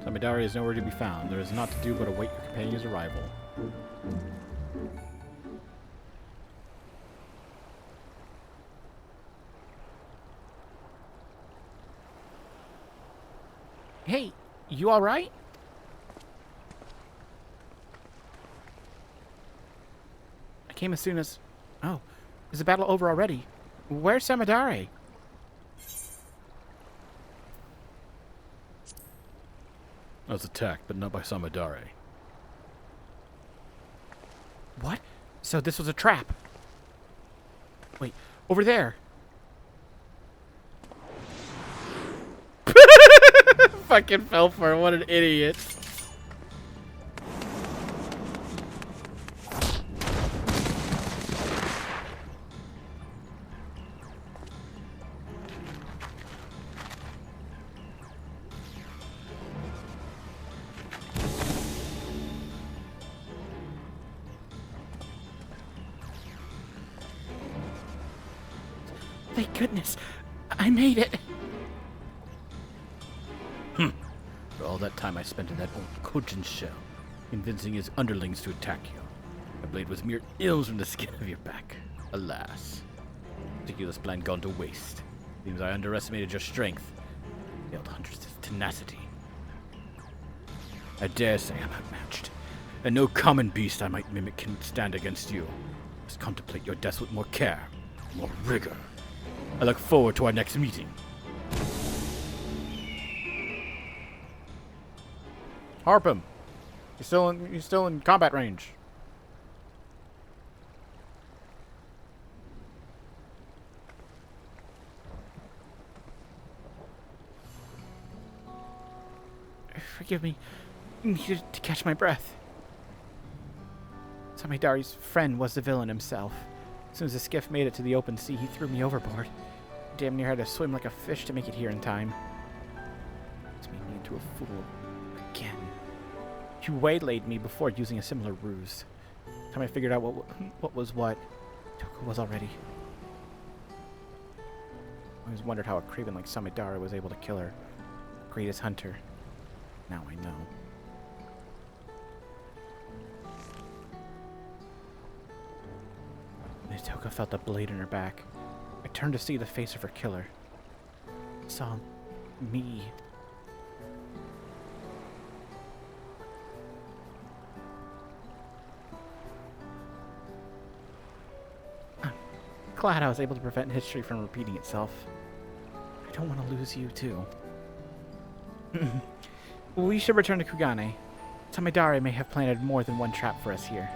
Samidari is nowhere to be found. There is naught to do but await your companion's arrival. Hey, you alright? I came as soon as... Oh, is the battle over already? Where's Samidare? I was attacked, but not by Samidare. What? So this was a trap? Wait, over there. Fucking fell for it. What an idiot. Thank goodness. I made it. For all that time I spent in that old Kojin shell, convincing his underlings to attack you. My blade was mere ills from the skin of your back. Alas. Ridiculous plan gone to waste. Seems I underestimated your strength. Failed Huntress's tenacity. I dare say I'm outmatched. And no common beast I might mimic can stand against you. Must contemplate your death with more care, more rigor. I look forward to our next meeting. Harp him. He's still in combat range. Forgive me. I needed to catch my breath. Samidare's friend was the villain himself. As soon as the skiff made it to the open sea, he threw me overboard. Damn near had to swim like a fish to make it here in time. It's made me into a fool. Again. You waylaid me before using a similar ruse. By the time I figured out what was what, Toko was already. I always wondered how a craven like Samidare was able to kill her. Greatest hunter. Now I know. When Toko felt the blade in her back, I turned to see the face of her killer. I saw me. I'm glad I was able to prevent history from repeating itself. I don't want to lose you, too. We should return to Kugane. Samidare may have planted more than one trap for us here.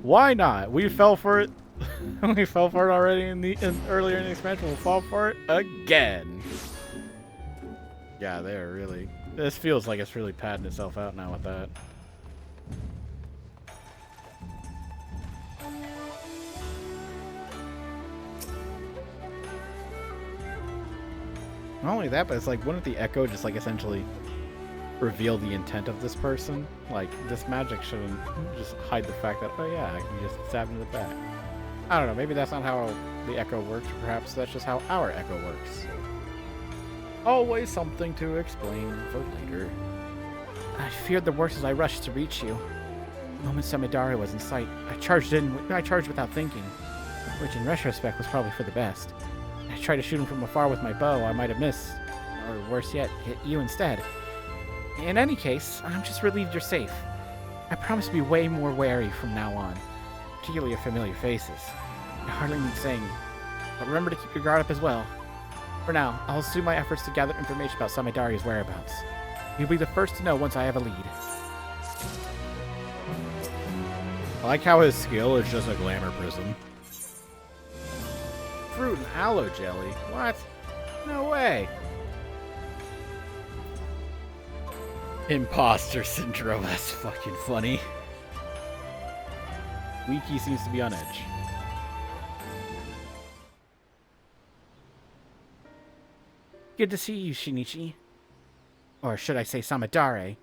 Why not? We fell for it. We fell for it already earlier in the expansion. We'll fall for it again. Yeah, they're really. This feels like it's really padding itself out now with that. Not only that, but it's like, wouldn't the echo just like essentially reveal the intent of this person? Like, this magic shouldn't just hide the fact that, oh yeah, I can just stab him in the back. I don't know, maybe that's not how the echo works, or perhaps that's just how our echo works. Always something to explain for later. I feared the worst as I rushed to reach you. The moment Samidare was in sight, I charged without thinking, which in retrospect was probably for the best. I tried to shoot him from afar with my bow. I might have missed, or worse yet, hit you instead. In any case, I'm just relieved you're safe. I promise to be way more wary from now on, particularly of familiar faces. I hardly need saying, but remember to keep your guard up as well. For now, I'll assume my efforts to gather information about Samidare's whereabouts. You'll be the first to know once I have a lead. I like how his skill is just a glamour prism. Fruit and aloe jelly? What? No way. Imposter syndrome, that's fucking funny. Wiki seems to be on edge. Good to see you, Shinichi. Or should I say Samadare?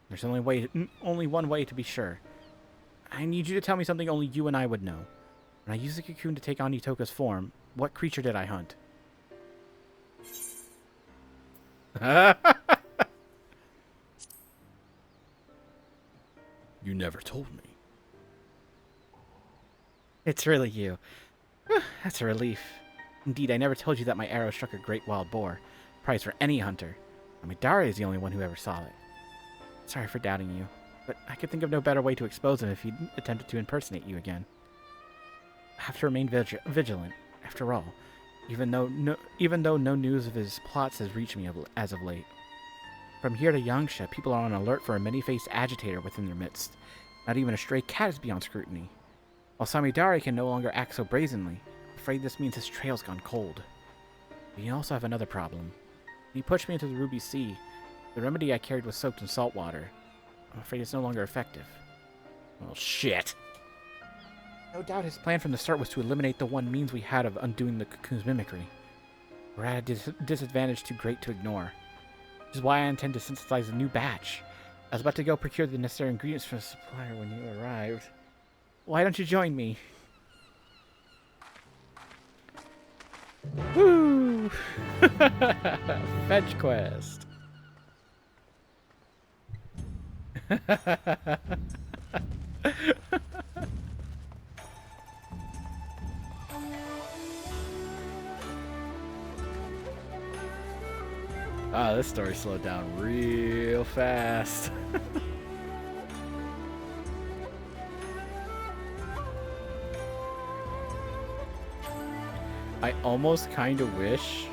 There's only one way to be sure. I need you to tell me something only you and I would know. When I used the cocoon to take on Utoka's form, what creature did I hunt? You never told me. It's really you. That's a relief. Indeed, I never told you that my arrow struck a great wild boar. Prize for any hunter. Amidara is the only one who ever saw it. Sorry for doubting you, but I could think of no better way to expose him if he attempted to impersonate you again. I have to remain vigilant, after all, even though no news of his plots has reached me as of late. From here to Yangsha, people are on alert for a many-faced agitator within their midst. Not even a stray cat is beyond scrutiny. While Samidare can no longer act so brazenly, I'm afraid this means his trail's gone cold. But you also have another problem. When he pushed me into the Ruby Sea, the remedy I carried was soaked in salt water. I'm afraid it's no longer effective. Well, shit. No doubt his plan from the start was to eliminate the one means we had of undoing the cocoon's mimicry. We're at a disadvantage too great to ignore. Which is why I intend to synthesize a new batch. I was about to go procure the necessary ingredients from the supplier when you arrived. Why don't you join me? Woo! Fetch quest. Ah, this story slowed down real fast. I almost kind of wish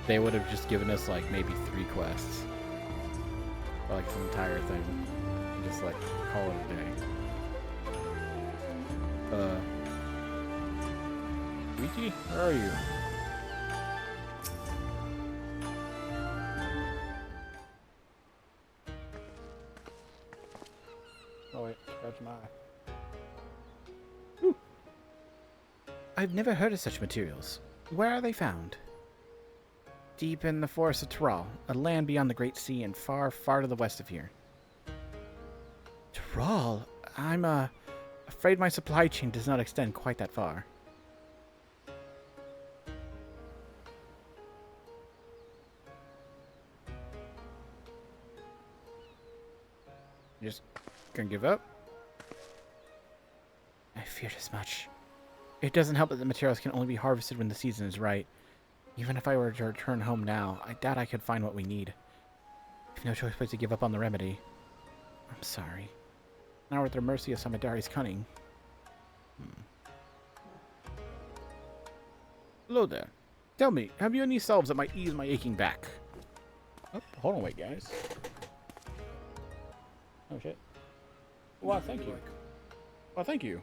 they would have just given us like maybe 3 quests. Or like the entire thing. And just like call it a day. Wiki, where are you? Oh wait, scratch my eye. I've never heard of such materials. Where are they found? Deep in the forests of Tyrol, a land beyond the Great Sea and far, far to the west of here. Tyrol? I'm, afraid my supply chain does not extend quite that far. You just gonna give up? I feared as much. It doesn't help that the materials can only be harvested when the season is right. Even if I were to return home now, I doubt I could find what we need. I've no choice but to give up on the remedy. I'm sorry. Now we're at the mercy of Samidare's cunning. Hello there. Tell me, have you any salves that might ease my aching back? Oh, hold on, wait, guys. Oh shit. Well, thank you. Well, thank you.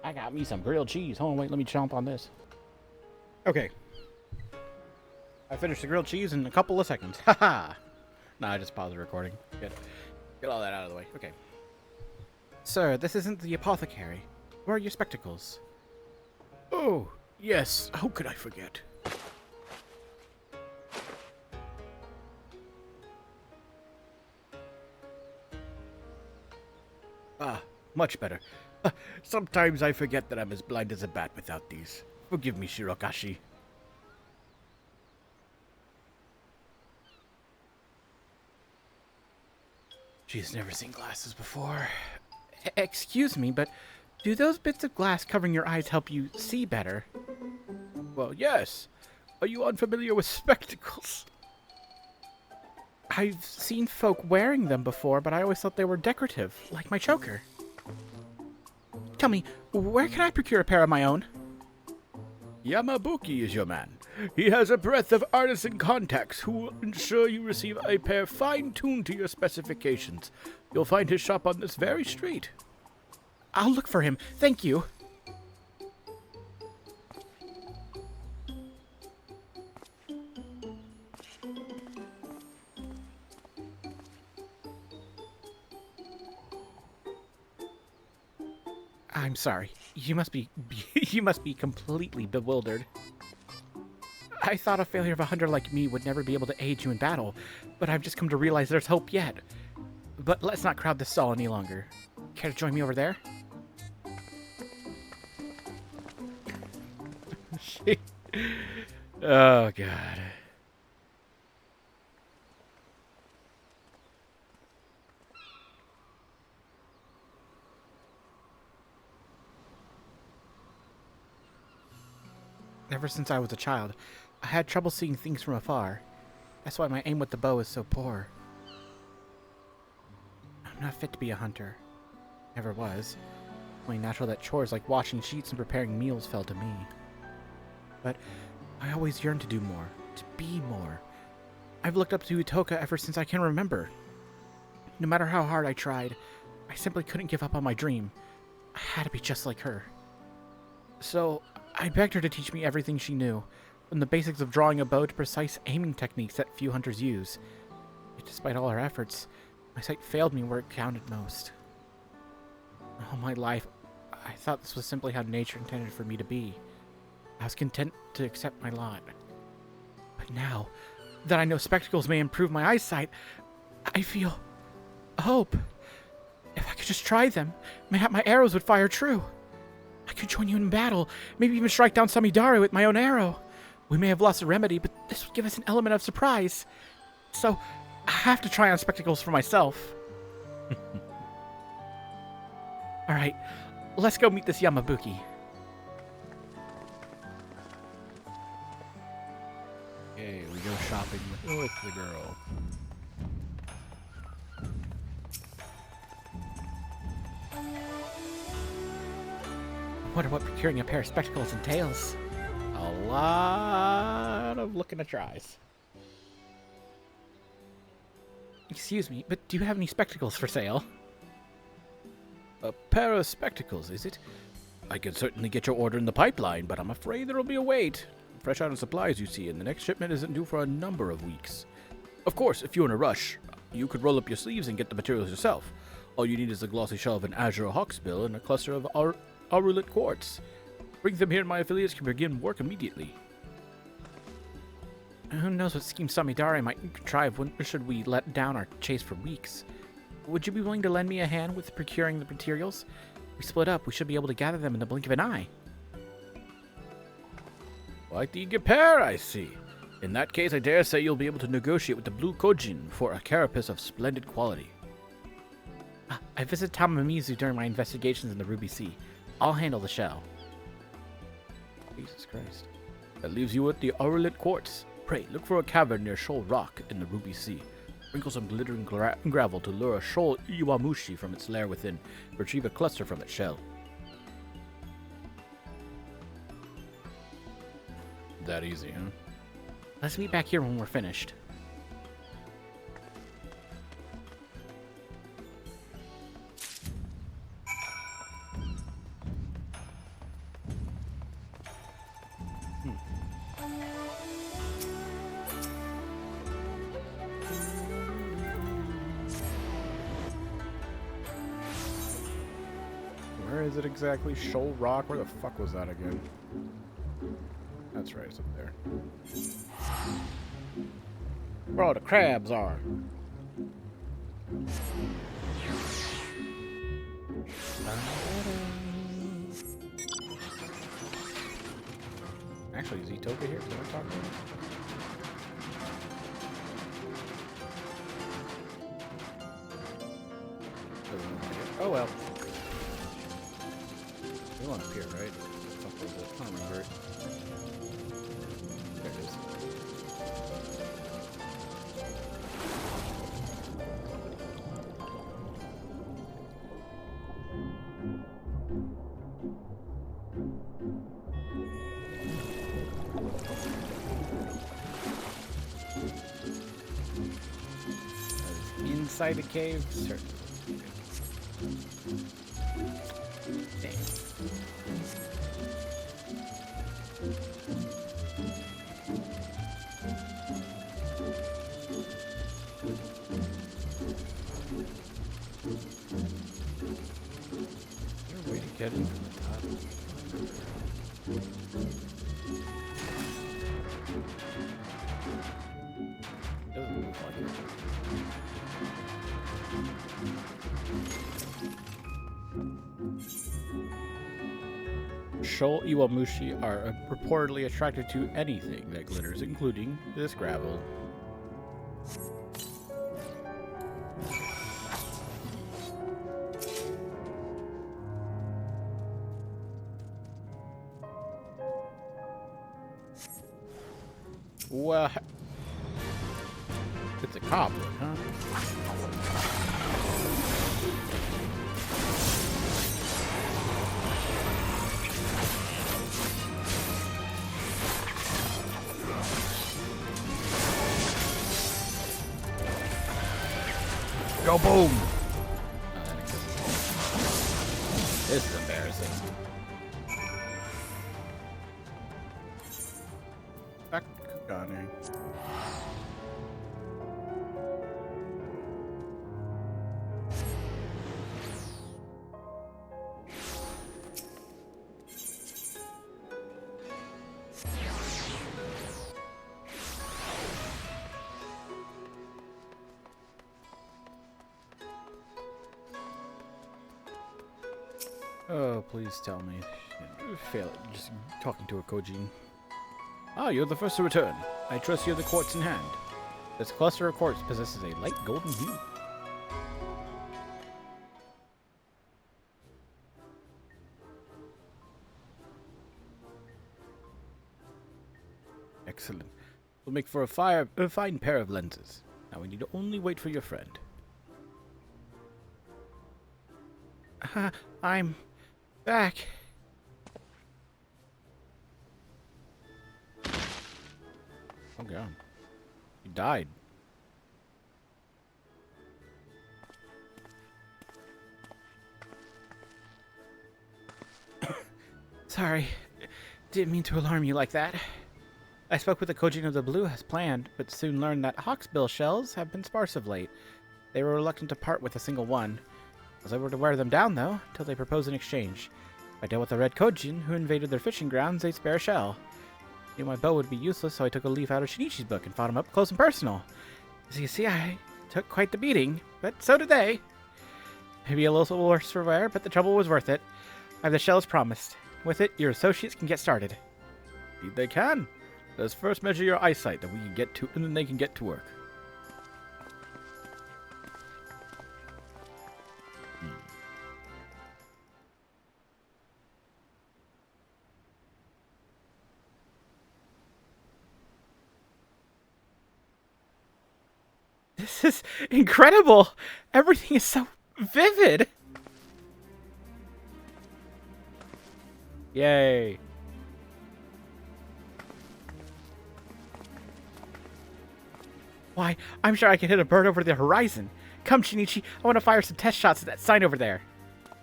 I got me some grilled cheese. Hold on, wait, let me chomp on this. Okay. I finished the grilled cheese in a couple of seconds. Haha! Nah, I just paused the recording. Get all that out of the way. Okay. Sir, this isn't the apothecary. Where are your spectacles? Oh, yes. How could I forget? Ah, much better. Sometimes I forget that I'm as blind as a bat without these. Forgive me, Shirokashi. She's never seen glasses before. Excuse me, but do those bits of glass covering your eyes help you see better? Well, yes. Are you unfamiliar with spectacles? I've seen folk wearing them before, but I always thought they were decorative, like my choker. Tell me, where can I procure a pair of my own? Yamabuki is your man. He has a breadth of artisan contacts who will ensure you receive a pair fine-tuned to your specifications. You'll find his shop on this very street. I'll look for him. Thank you. I'm sorry. You must be completely bewildered. I thought a failure of a hunter like me would never be able to aid you in battle, but I've just come to realize there's hope yet. But let's not crowd this stall any longer. Care to join me over there? Oh, God. Ever since I was a child, I had trouble seeing things from afar. That's why my aim with the bow is so poor. I'm not fit to be a hunter. Never was. Only natural that chores like washing sheets and preparing meals fell to me. But I always yearned to do more, to be more. I've looked up to Utoka ever since I can remember. No matter how hard I tried, I simply couldn't give up on my dream. I had to be just like her. So I begged her to teach me everything she knew, from the basics of drawing a bow to precise aiming techniques that few hunters use. Yet despite all her efforts, my sight failed me where it counted most. All my life, I thought this was simply how nature intended for me to be. I was content to accept my lot. But now that I know spectacles may improve my eyesight, I feel hope. If I could just try them, mayhap my arrows would fire true. I could join you in battle, maybe even strike down Samidare with my own arrow. We may have lost a remedy, but this would give us an element of surprise. So, I have to try on spectacles for myself. Alright, let's go meet this Yamabuki. Okay, we go shopping with the girl. I wonder what procuring a pair of spectacles entails. A lot of looking at your eyes. Excuse me, but do you have any spectacles for sale? A pair of spectacles, is it? I can certainly get your order in the pipeline, but I'm afraid there'll be a wait. Fresh out of supplies, you see, and the next shipment isn't due for a number of weeks. Of course, if you're in a rush, you could roll up your sleeves and get the materials yourself. All you need is a glossy shell of an azure hawksbill and a cluster of aurulite quartz. Bring them here and my affiliates can begin work immediately. Who knows what scheme Samidare might contrive when should we let down our chase for weeks. Would you be willing to lend me a hand with procuring the materials? If we split up, we should be able to gather them in the blink of an eye. Quite the eager pair, I see. In that case, I dare say you'll be able to negotiate with the Blue Kojin for a carapace of splendid quality. I visited Tamamizu during my investigations in the Ruby Sea. I'll handle the shell. Jesus Christ. That leaves you with the aurulite quartz. Pray, look for a cavern near Shoal Rock in the Ruby Sea. Sprinkle some glittering gravel to lure a shoal Iwamushi from its lair within. Retrieve a cluster from its shell. That easy, huh? Let's meet back here when we're finished. Where is it exactly? Shoal Rock? Where the fuck was that again? That's right, it's up there. Where all the crabs are. Actually, is Itoka here? Can I talk to him? Doesn't look like it. Oh well. We want up here, right? Fuck was it? I don't remember it. There it is. inside the cave? Certainly. Dang. Is there a way to get in from the top? Doesn't look like it. Shoal Iwamushi are reportedly attracted to anything that glitters, including this gravel. Well, it's a goblin, huh? Go boom! Oh, that exists. This is embarrassing. Back gunning. Oh, please tell me. Fail it. Just talking to a Kojin. Ah, you're the first to return. I trust you have the quartz in hand. This cluster of quartz possesses a light golden hue. Excellent. We'll make for a fine pair of lenses. Now we need to only wait for your friend. I'm back. Oh god. You died. Sorry. Didn't mean to alarm you like that. I spoke with the Kojin of the Blue as planned, but soon learned that hawksbill shells have been sparse of late. They were reluctant to part with a single one. I was able to wear them down, though, till they proposed an exchange. I dealt with the Red Kojin, who invaded their fishing grounds, a spare shell. I knew my bow would be useless, so I took a leaf out of Shinichi's book and fought him up close and personal. As you see, I took quite the beating, but so did they. Maybe a little worse for wear, but the trouble was worth it. I have the shell as promised. With it, your associates can get started. Indeed they can. Let's first measure your eyesight, then we can get to, and then they can get to work. This is incredible! Everything is so vivid! Yay! Why, I'm sure I can hit a bird over the horizon. Come, Shinichi, I want to fire some test shots at that sign over there.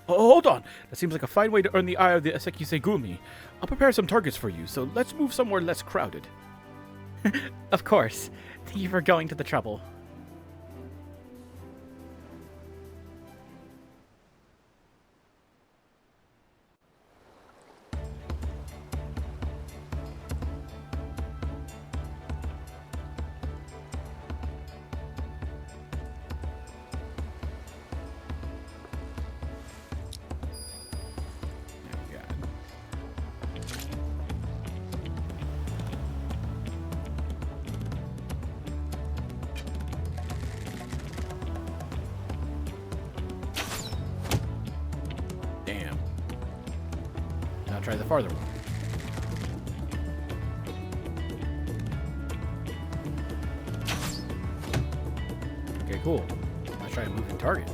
Oh, hold on! That seems like a fine way to earn the eye of the Sekisegumi. I'll prepare some targets for you, so let's move somewhere less crowded. Of course. Thank you for going to the trouble. Try the farther one. Okay, cool. Let's try a moving target.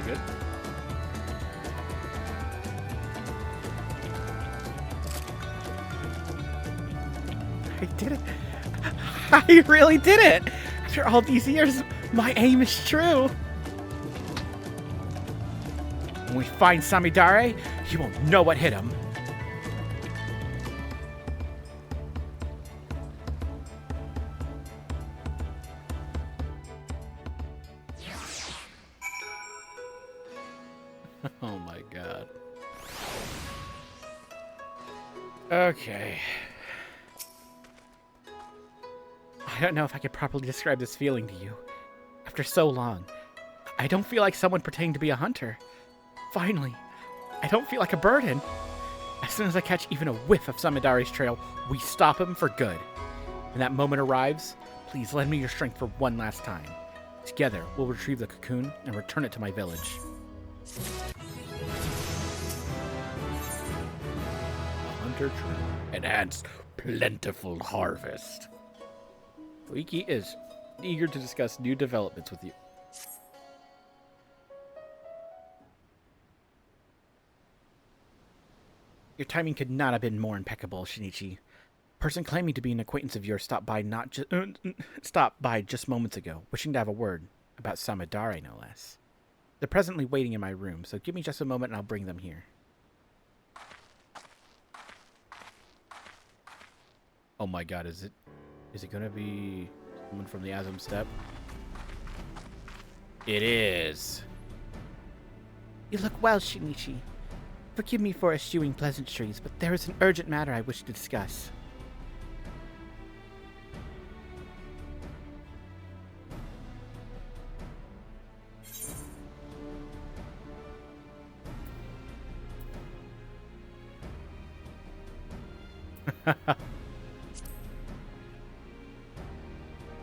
it. I did it. I really did it. After all these years, my aim is true. When we find Samidare, he won't know what hit him. Oh my god. Okay. I don't know if I could properly describe this feeling to you. After so long, I don't feel like someone pretending to be a hunter. Finally, I don't feel like a burden. As soon as I catch even a whiff of Samidare's trail, we stop him for good. When that moment arrives, please lend me your strength for one last time. Together, we'll retrieve the cocoon and return it to my village. Hunter tree. Enhanced plentiful harvest. Koiki is eager to discuss new developments with you. Your timing could not have been more impeccable, Shinichi. A person claiming to be an acquaintance of yours stopped by just moments ago, wishing to have a word about Samidare, no less. They're presently waiting in my room, so give me just a moment and I'll bring them here. Oh my god, is it gonna be someone from the Azum Steppe? It is. You look well, Shinichi. Forgive me for eschewing pleasantries, but there is an urgent matter I wish to discuss.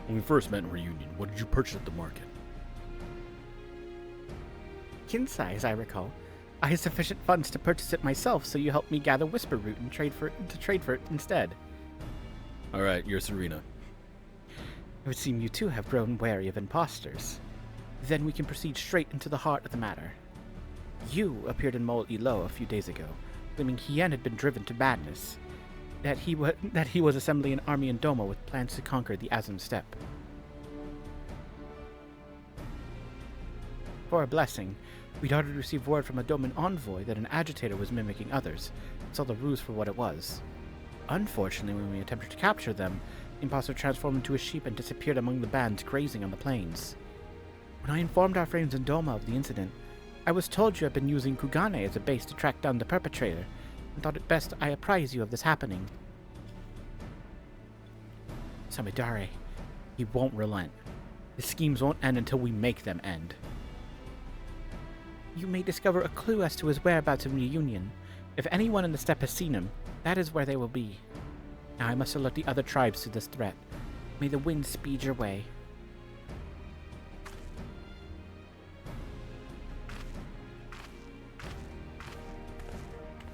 When we first met in Reunion, what did you purchase at the market? Kinsai, as I recall. I had sufficient funds to purchase it myself, so you helped me gather Whisper Root and trade for it instead. Alright, you're Serena. It would seem you too have grown wary of imposters. Then we can proceed straight into the heart of the matter. You appeared in Mol Ilo a few days ago, claiming Hien had been driven to madness. That he was assembling an army in Doma with plans to conquer the Azum Steppe. For a blessing, we'd already received word from a Doman envoy that an agitator was mimicking others, and saw the ruse for what it was. Unfortunately, when we attempted to capture them, the imposter transformed into a sheep and disappeared among the bands grazing on the plains. When I informed our friends in Doma of the incident, I was told you had been using Kugane as a base to track down the perpetrator, and thought it best I apprise you of this happening. Samidare, he won't relent. His schemes won't end until we make them end. You may discover a clue as to his whereabouts in Reunion. If anyone in the steppe has seen him, that is where they will be. Now I must alert the other tribes to this threat. May the wind speed your way.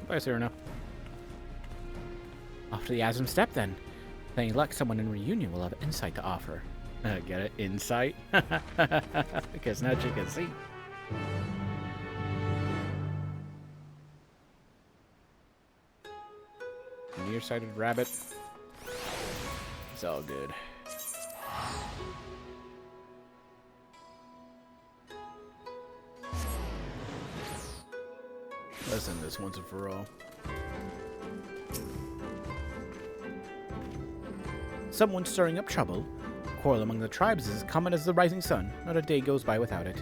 Bye, Serena. Off to the Azum Steppe, then. With any luck, someone in Reunion will have insight to offer. Get it? Insight? Because now you can see. Nearsighted rabbit. It's all good. Let's end this once and for all. Someone stirring up trouble. A quarrel among the tribes is as common as the rising sun. Not a day goes by without it.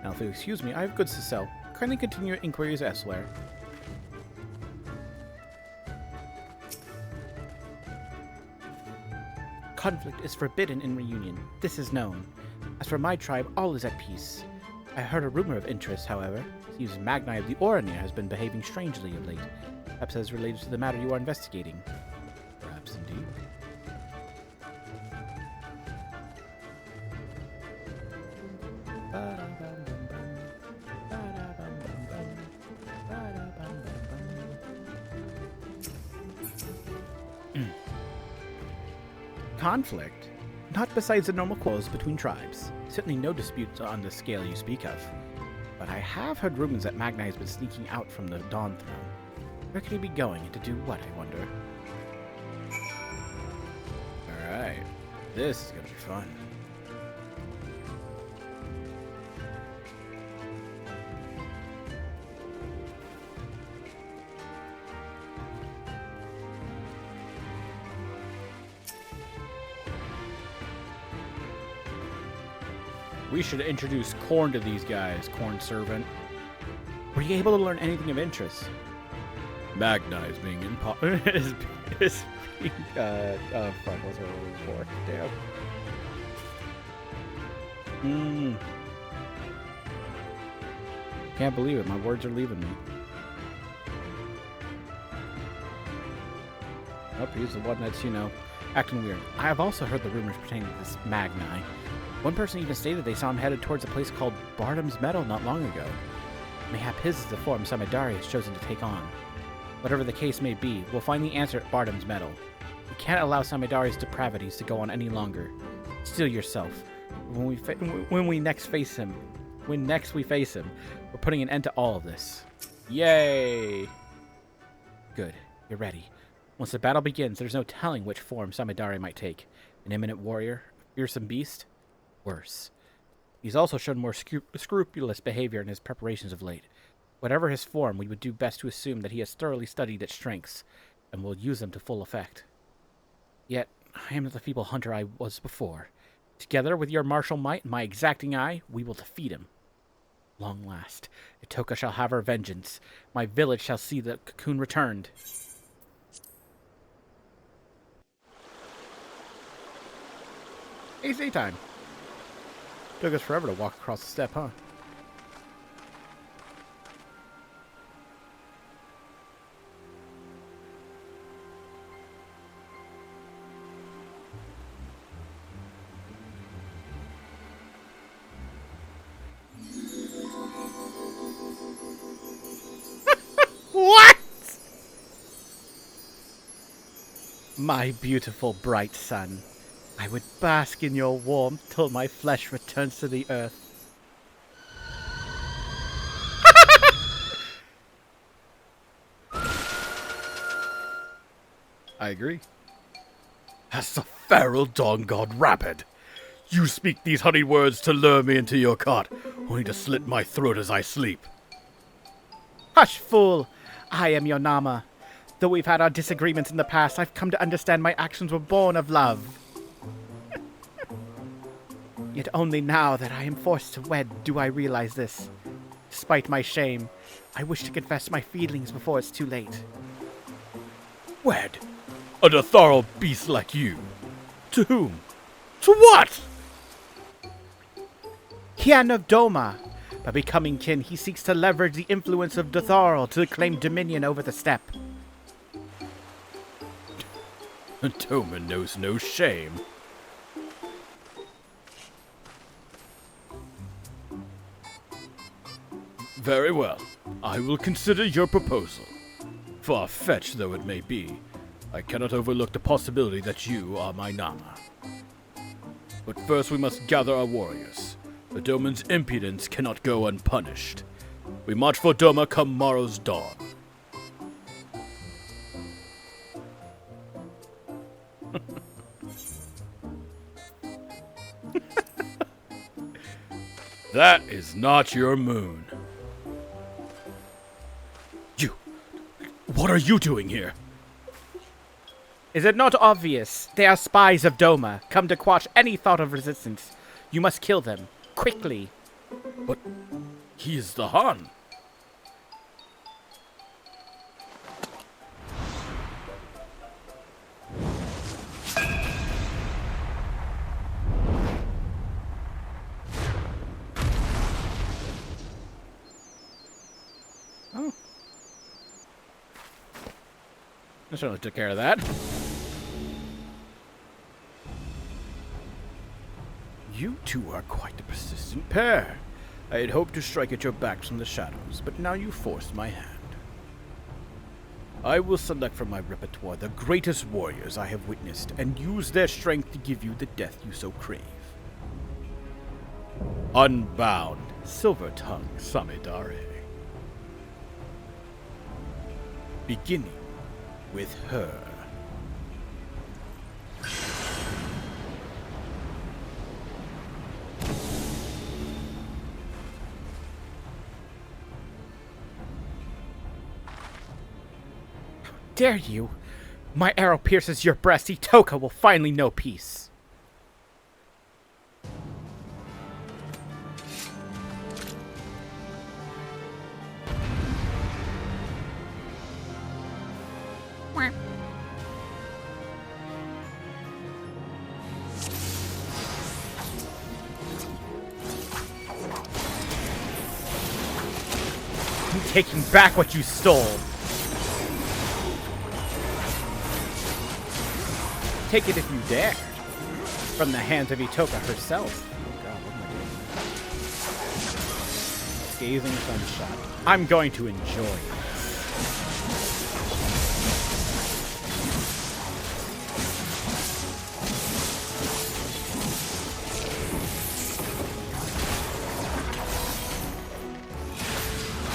Now, if you'll excuse me, I have goods to sell. Kindly continue your inquiries elsewhere. Conflict is forbidden in Reunion. This is known. As for my tribe, all is at peace. I heard a rumor of interest, however. It seems Magni of the Oranir has been behaving strangely of late. Perhaps as related to the matter you are investigating. Perhaps indeed. Conflict? Not besides the normal quarrels between tribes. Certainly no disputes on the scale you speak of. but I have heard rumors that Magni has been sneaking out from the Dawntrail. Where could he be going and to do what, I wonder? Alright. This is gonna be fun. We should introduce Corn to these guys, Corn Servant. Were you able to learn anything of interest? Magni is being is being, oh fuck, what's what we're looking for? Damn. Can't believe it, my words are leaving me. Oh, he's the one that's, acting weird. I have also heard the rumors pertaining to this Magni. One person even stated they saw him headed towards a place called Bardam's Meadow not long ago. Mayhap his is the form Samidari has chosen to take on. Whatever the case may be, we'll find the answer at Bardam's Meadow. We can't allow Samidari's depravities to go on any longer. Steel yourself. When we next face him, we're putting an end to all of this. Yay! Good. You're ready. Once the battle begins, there's no telling which form Samidari might take. An imminent warrior? A fearsome beast? Worse. He's also shown more scrupulous behavior in his preparations of late. Whatever his form, we would do best to assume that he has thoroughly studied its strengths, and will use them to full effect. Yet, I am not the feeble hunter I was before. Together with your martial might and my exacting eye, we will defeat him. Long last, Itoka shall have her vengeance. My village shall see the cocoon returned. AC time. Took us forever to walk across the steppe, huh? What? My beautiful bright sun. I would bask in your warmth till my flesh returns to the earth. I agree. As the feral dawn god rapid, you speak these honeyed words to lure me into your cart, only to slit my throat as I sleep. Hush, fool! I am your Nama. Though we've had our disagreements in the past, I've come to understand my actions were born of love. Yet only now that I am forced to wed do I realize this. Despite my shame, I wish to confess my feelings before it's too late. Wed? A Datharo beast like you? To whom? To what? Kian of Doma. By becoming kin, he seeks to leverage the influence of Datharo to claim dominion over the steppe. Doma knows no shame. Very well. I will consider your proposal. Far-fetched though it may be, I cannot overlook the possibility that you are my Nama. But first we must gather our warriors. The Doman's impudence cannot go unpunished. We march for Doma come morrow's dawn. That is not your moon. What are you doing here? Is it not obvious? They are spies of Doma, come to quash any thought of resistance. You must kill them. Quickly. But he is the Han. Oh. I certainly took care of that. You two are quite a persistent pair. I had hoped to strike at your backs from the shadows, but now you forced my hand. I will select from my repertoire the greatest warriors I have witnessed, and use their strength to give you the death you so crave. Unbound. Silver Tongue Samidare. Beginning with her. Dare you? My arrow pierces your breast. Itoka will finally know peace. I'm taking back what you stole. Take it if you dare. From the hands of Itoka herself. Oh god, what am I doing? Scathing sunshot. I'm going to enjoy it.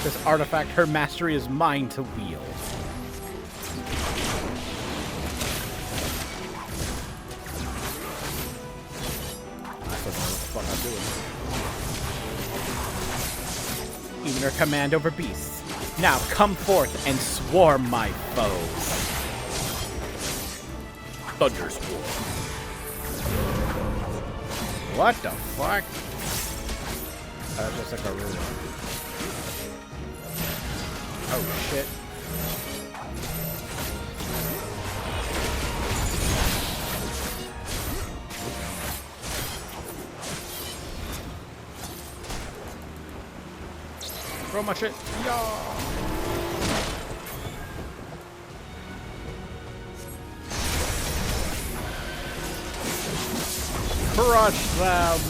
This artifact, her mastery is mine to wield. Even her command over beasts. Now come forth and swarm my foes. Thunderswarm. What the fuck? That's just like a ruler. Oh shit. Throw my shit. Yeah. Crush them.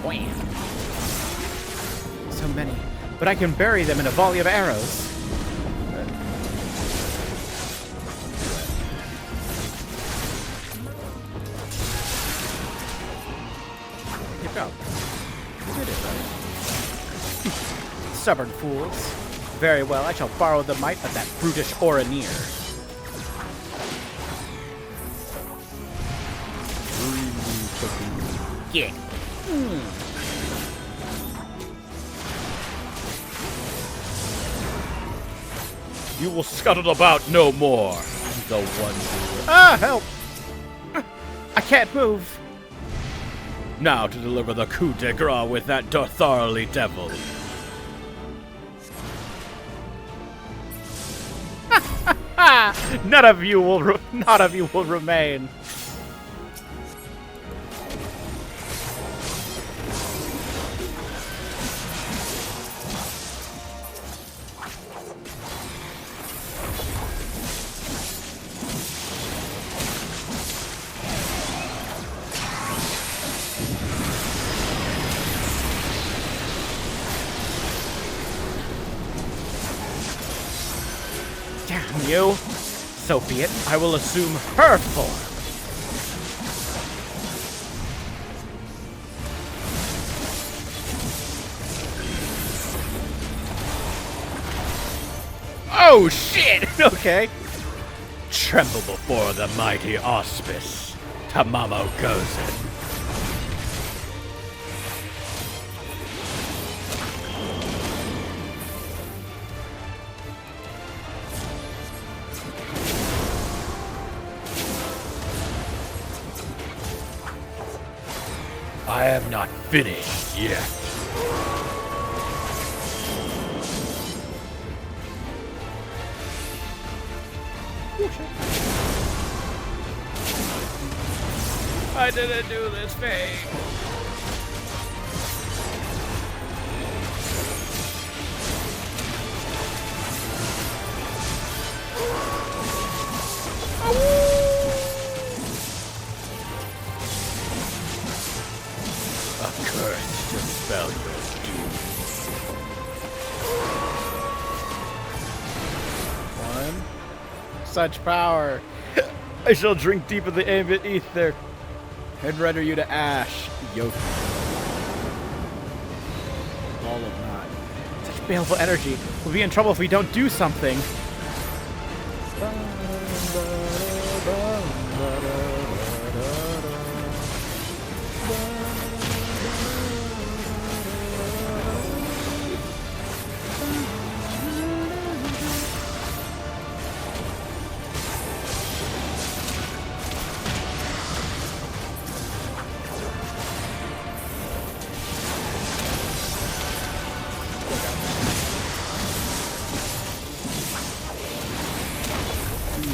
Wham. So many, but I can bury them in a volley of arrows. Go. You did it, right? Stubborn fools. Very well, I shall borrow the might of that brutish Oranir. Yeah. You will scuttle about no more. The one who... Ah, help! I can't move. Now to deliver the coup de grace with that Dartharly devil. None of you will remain. Damn you! So be it. I will assume her form. Oh shit! Okay. Tremble before the mighty auspice. Tamamo Gozen. I am not finished yet. I didn't do this thing. A curse to spell your doom. One. Such power. I shall drink deep of the ambient ether and render you to ash, Yoki. Ball of knot. Such baleful energy. We'll be in trouble if we don't do something.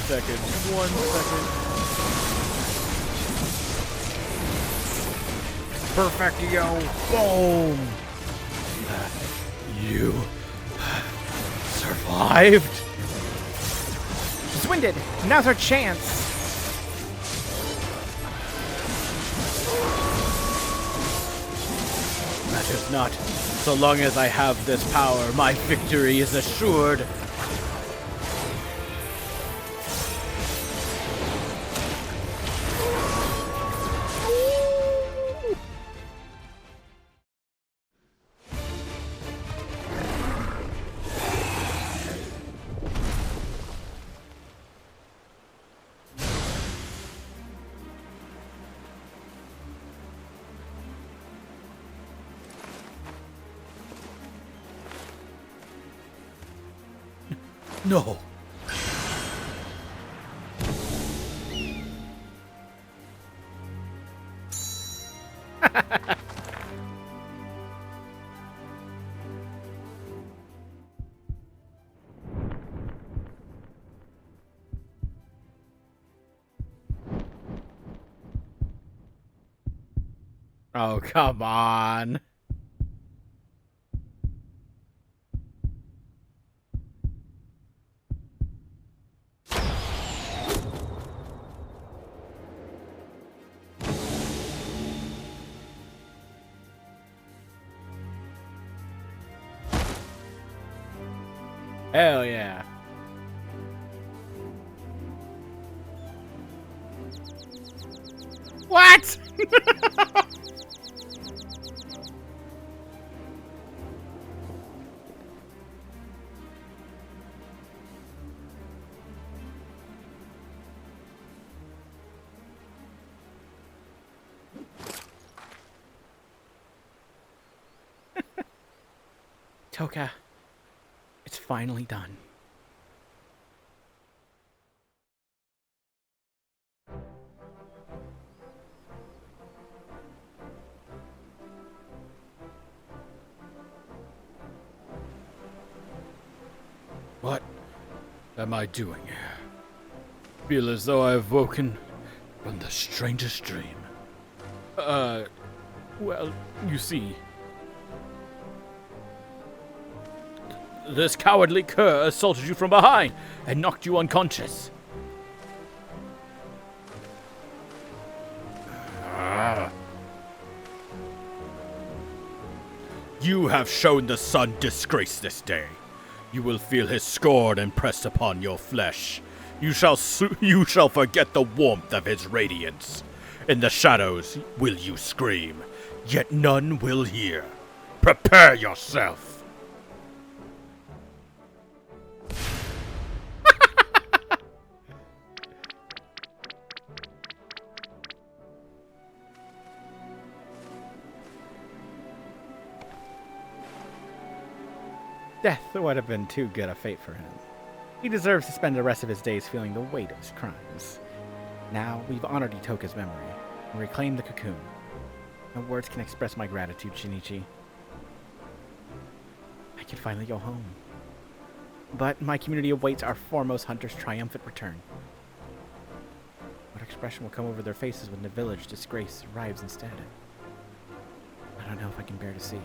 Seconds. 1 second. Perfectio. Boom! You survived? It's winded. Now's our chance. Matters not. So long as I have this power, my victory is assured. No. Oh, come on. Hell yeah. What? Toka, it's finally done. What am I doing here? Feel as though I've woken from the strangest dream. Well, you see, this cowardly cur assaulted you from behind and knocked you unconscious. You have shown the sun disgrace this day. You will feel his scorn impressed upon your flesh. You shall forget the warmth of his radiance. In the shadows will you scream, yet none will hear. Prepare yourself. Death would have been too good a fate for him. He deserves to spend the rest of his days feeling the weight of his crimes. Now, we've honored Itoka's memory and reclaimed the cocoon. No words can express my gratitude, Shinichi. I can finally go home. But my community awaits our foremost hunter's triumphant return. What expression will come over their faces when the village disgrace arrives instead? I don't know if I can bear to see.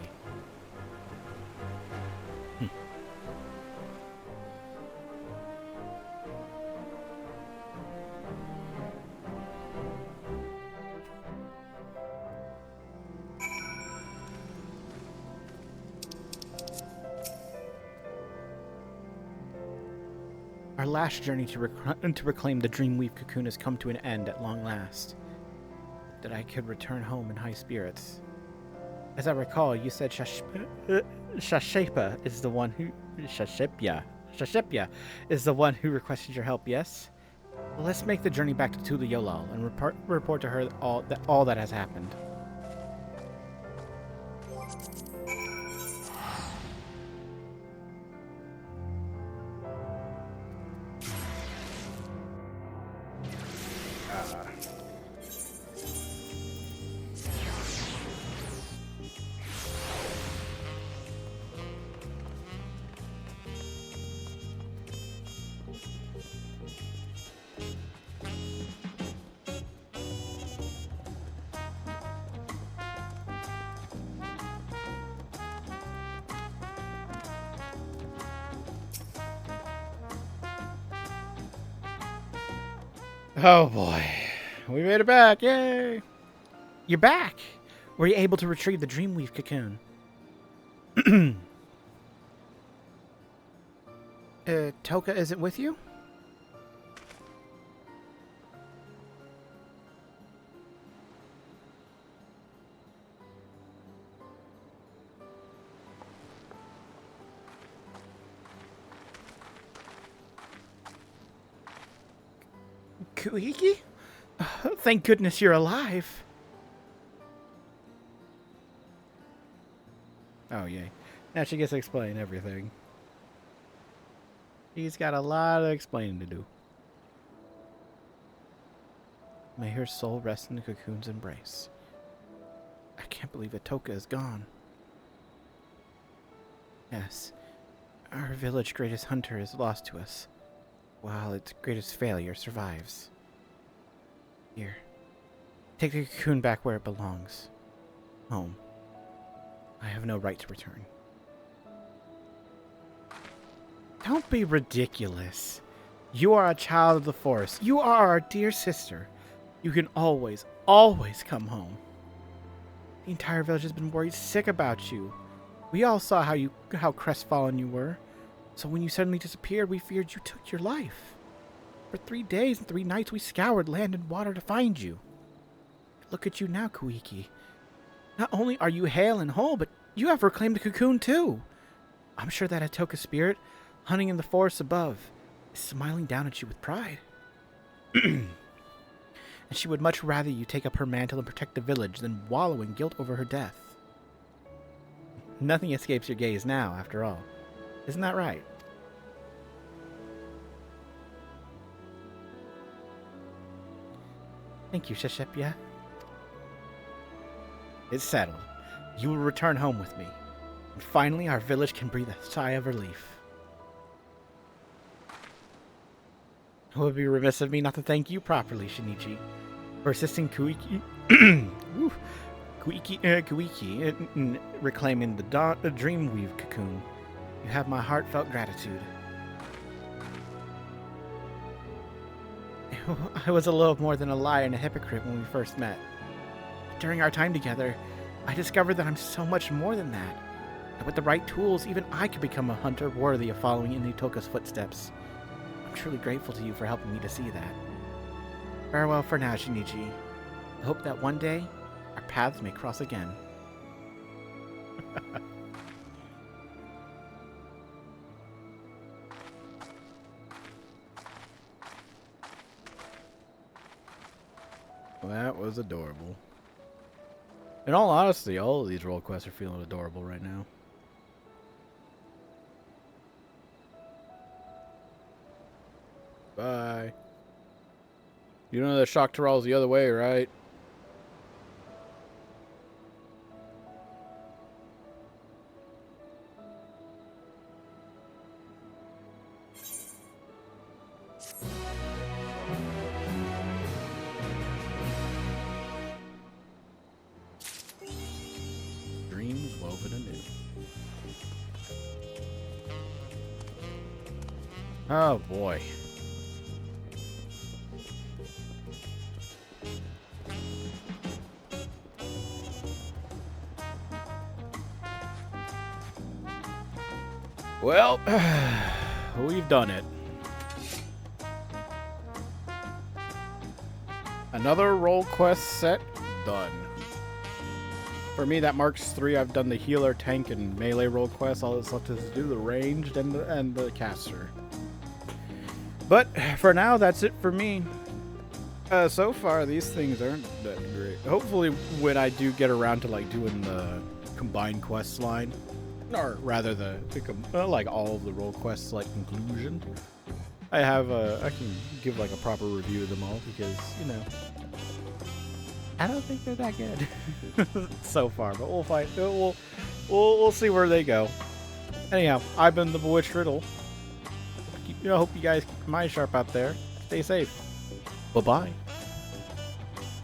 Our last journey to reclaim the Dreamweave cocoon has come to an end at long last. That I could return home in high spirits. As I recall, you said Shashepia is the one who Shashepia is the one who requested your help. Yes. Well, let's make the journey back to Tula Yolal and report to her all that has happened. Oh boy. We made it back. Yay. You're back. Were you able to retrieve the Dreamweave cocoon? Toka isn't with you? Kuiki? Thank goodness you're alive. Oh, yay. Now she gets to explain everything. He's got a lot of explaining to do. May her soul rest in the cocoon's embrace. I can't believe that Toka is gone. Yes, our village greatest hunter is lost to us, while its greatest failure survives. Here, take the cocoon back where it belongs. Home. I have no right to return. Don't be ridiculous. You are a child of the forest. You are our dear sister. You can always, always come home. The entire village has been worried sick about you. We all saw how crestfallen you were. So when you suddenly disappeared, we feared you took your life. For 3 days and 3 nights, we scoured land and water to find you. Look at you now, Kuiki. Not only are you hale and whole, but you have reclaimed the cocoon too. I'm sure that Atoka spirit, hunting in the forest above, is smiling down at you with pride. And she would much rather you take up her mantle and protect the village than wallow in guilt over her death. Nothing escapes your gaze now, after all. Isn't that right? Thank you, Shashepia. It's settled. You will return home with me. And finally, our village can breathe a sigh of relief. It would be remiss of me not to thank you properly, Shinichi, for assisting Kuiki, Kuiki in reclaiming the Dreamweave cocoon. You have my heartfelt gratitude. I was a little more than a liar and a hypocrite when we first met. During our time together, I discovered that I'm so much more than that. And with the right tools, even I could become a hunter worthy of following in Itoka's footsteps. I'm truly grateful to you for helping me to see that. Farewell for now, Shinichi. I hope that one day, our paths may cross again. That was adorable. In all honesty, all of these role quests are feeling adorable right now. Bye. You know that shock Tyrell's the other way, right? Dreams woven anew. Oh boy. Well, we've done it. Another role quest set done. For me, that marks 3. I've done the healer, tank, and melee role quests. All that's left is to do the ranged and the caster. But for now, that's it for me. So far, these things aren't that great. Hopefully, when I do get around to like doing the combined quest line, or rather like all of the role quests like conclusion, I can give like a proper review of them all because I don't think they're that good so far. But we'll fight. We'll see where they go. Anyhow, I've been the Bewitched Riddle. Hope you guys keep your mind sharp out there. Stay safe. Bye bye.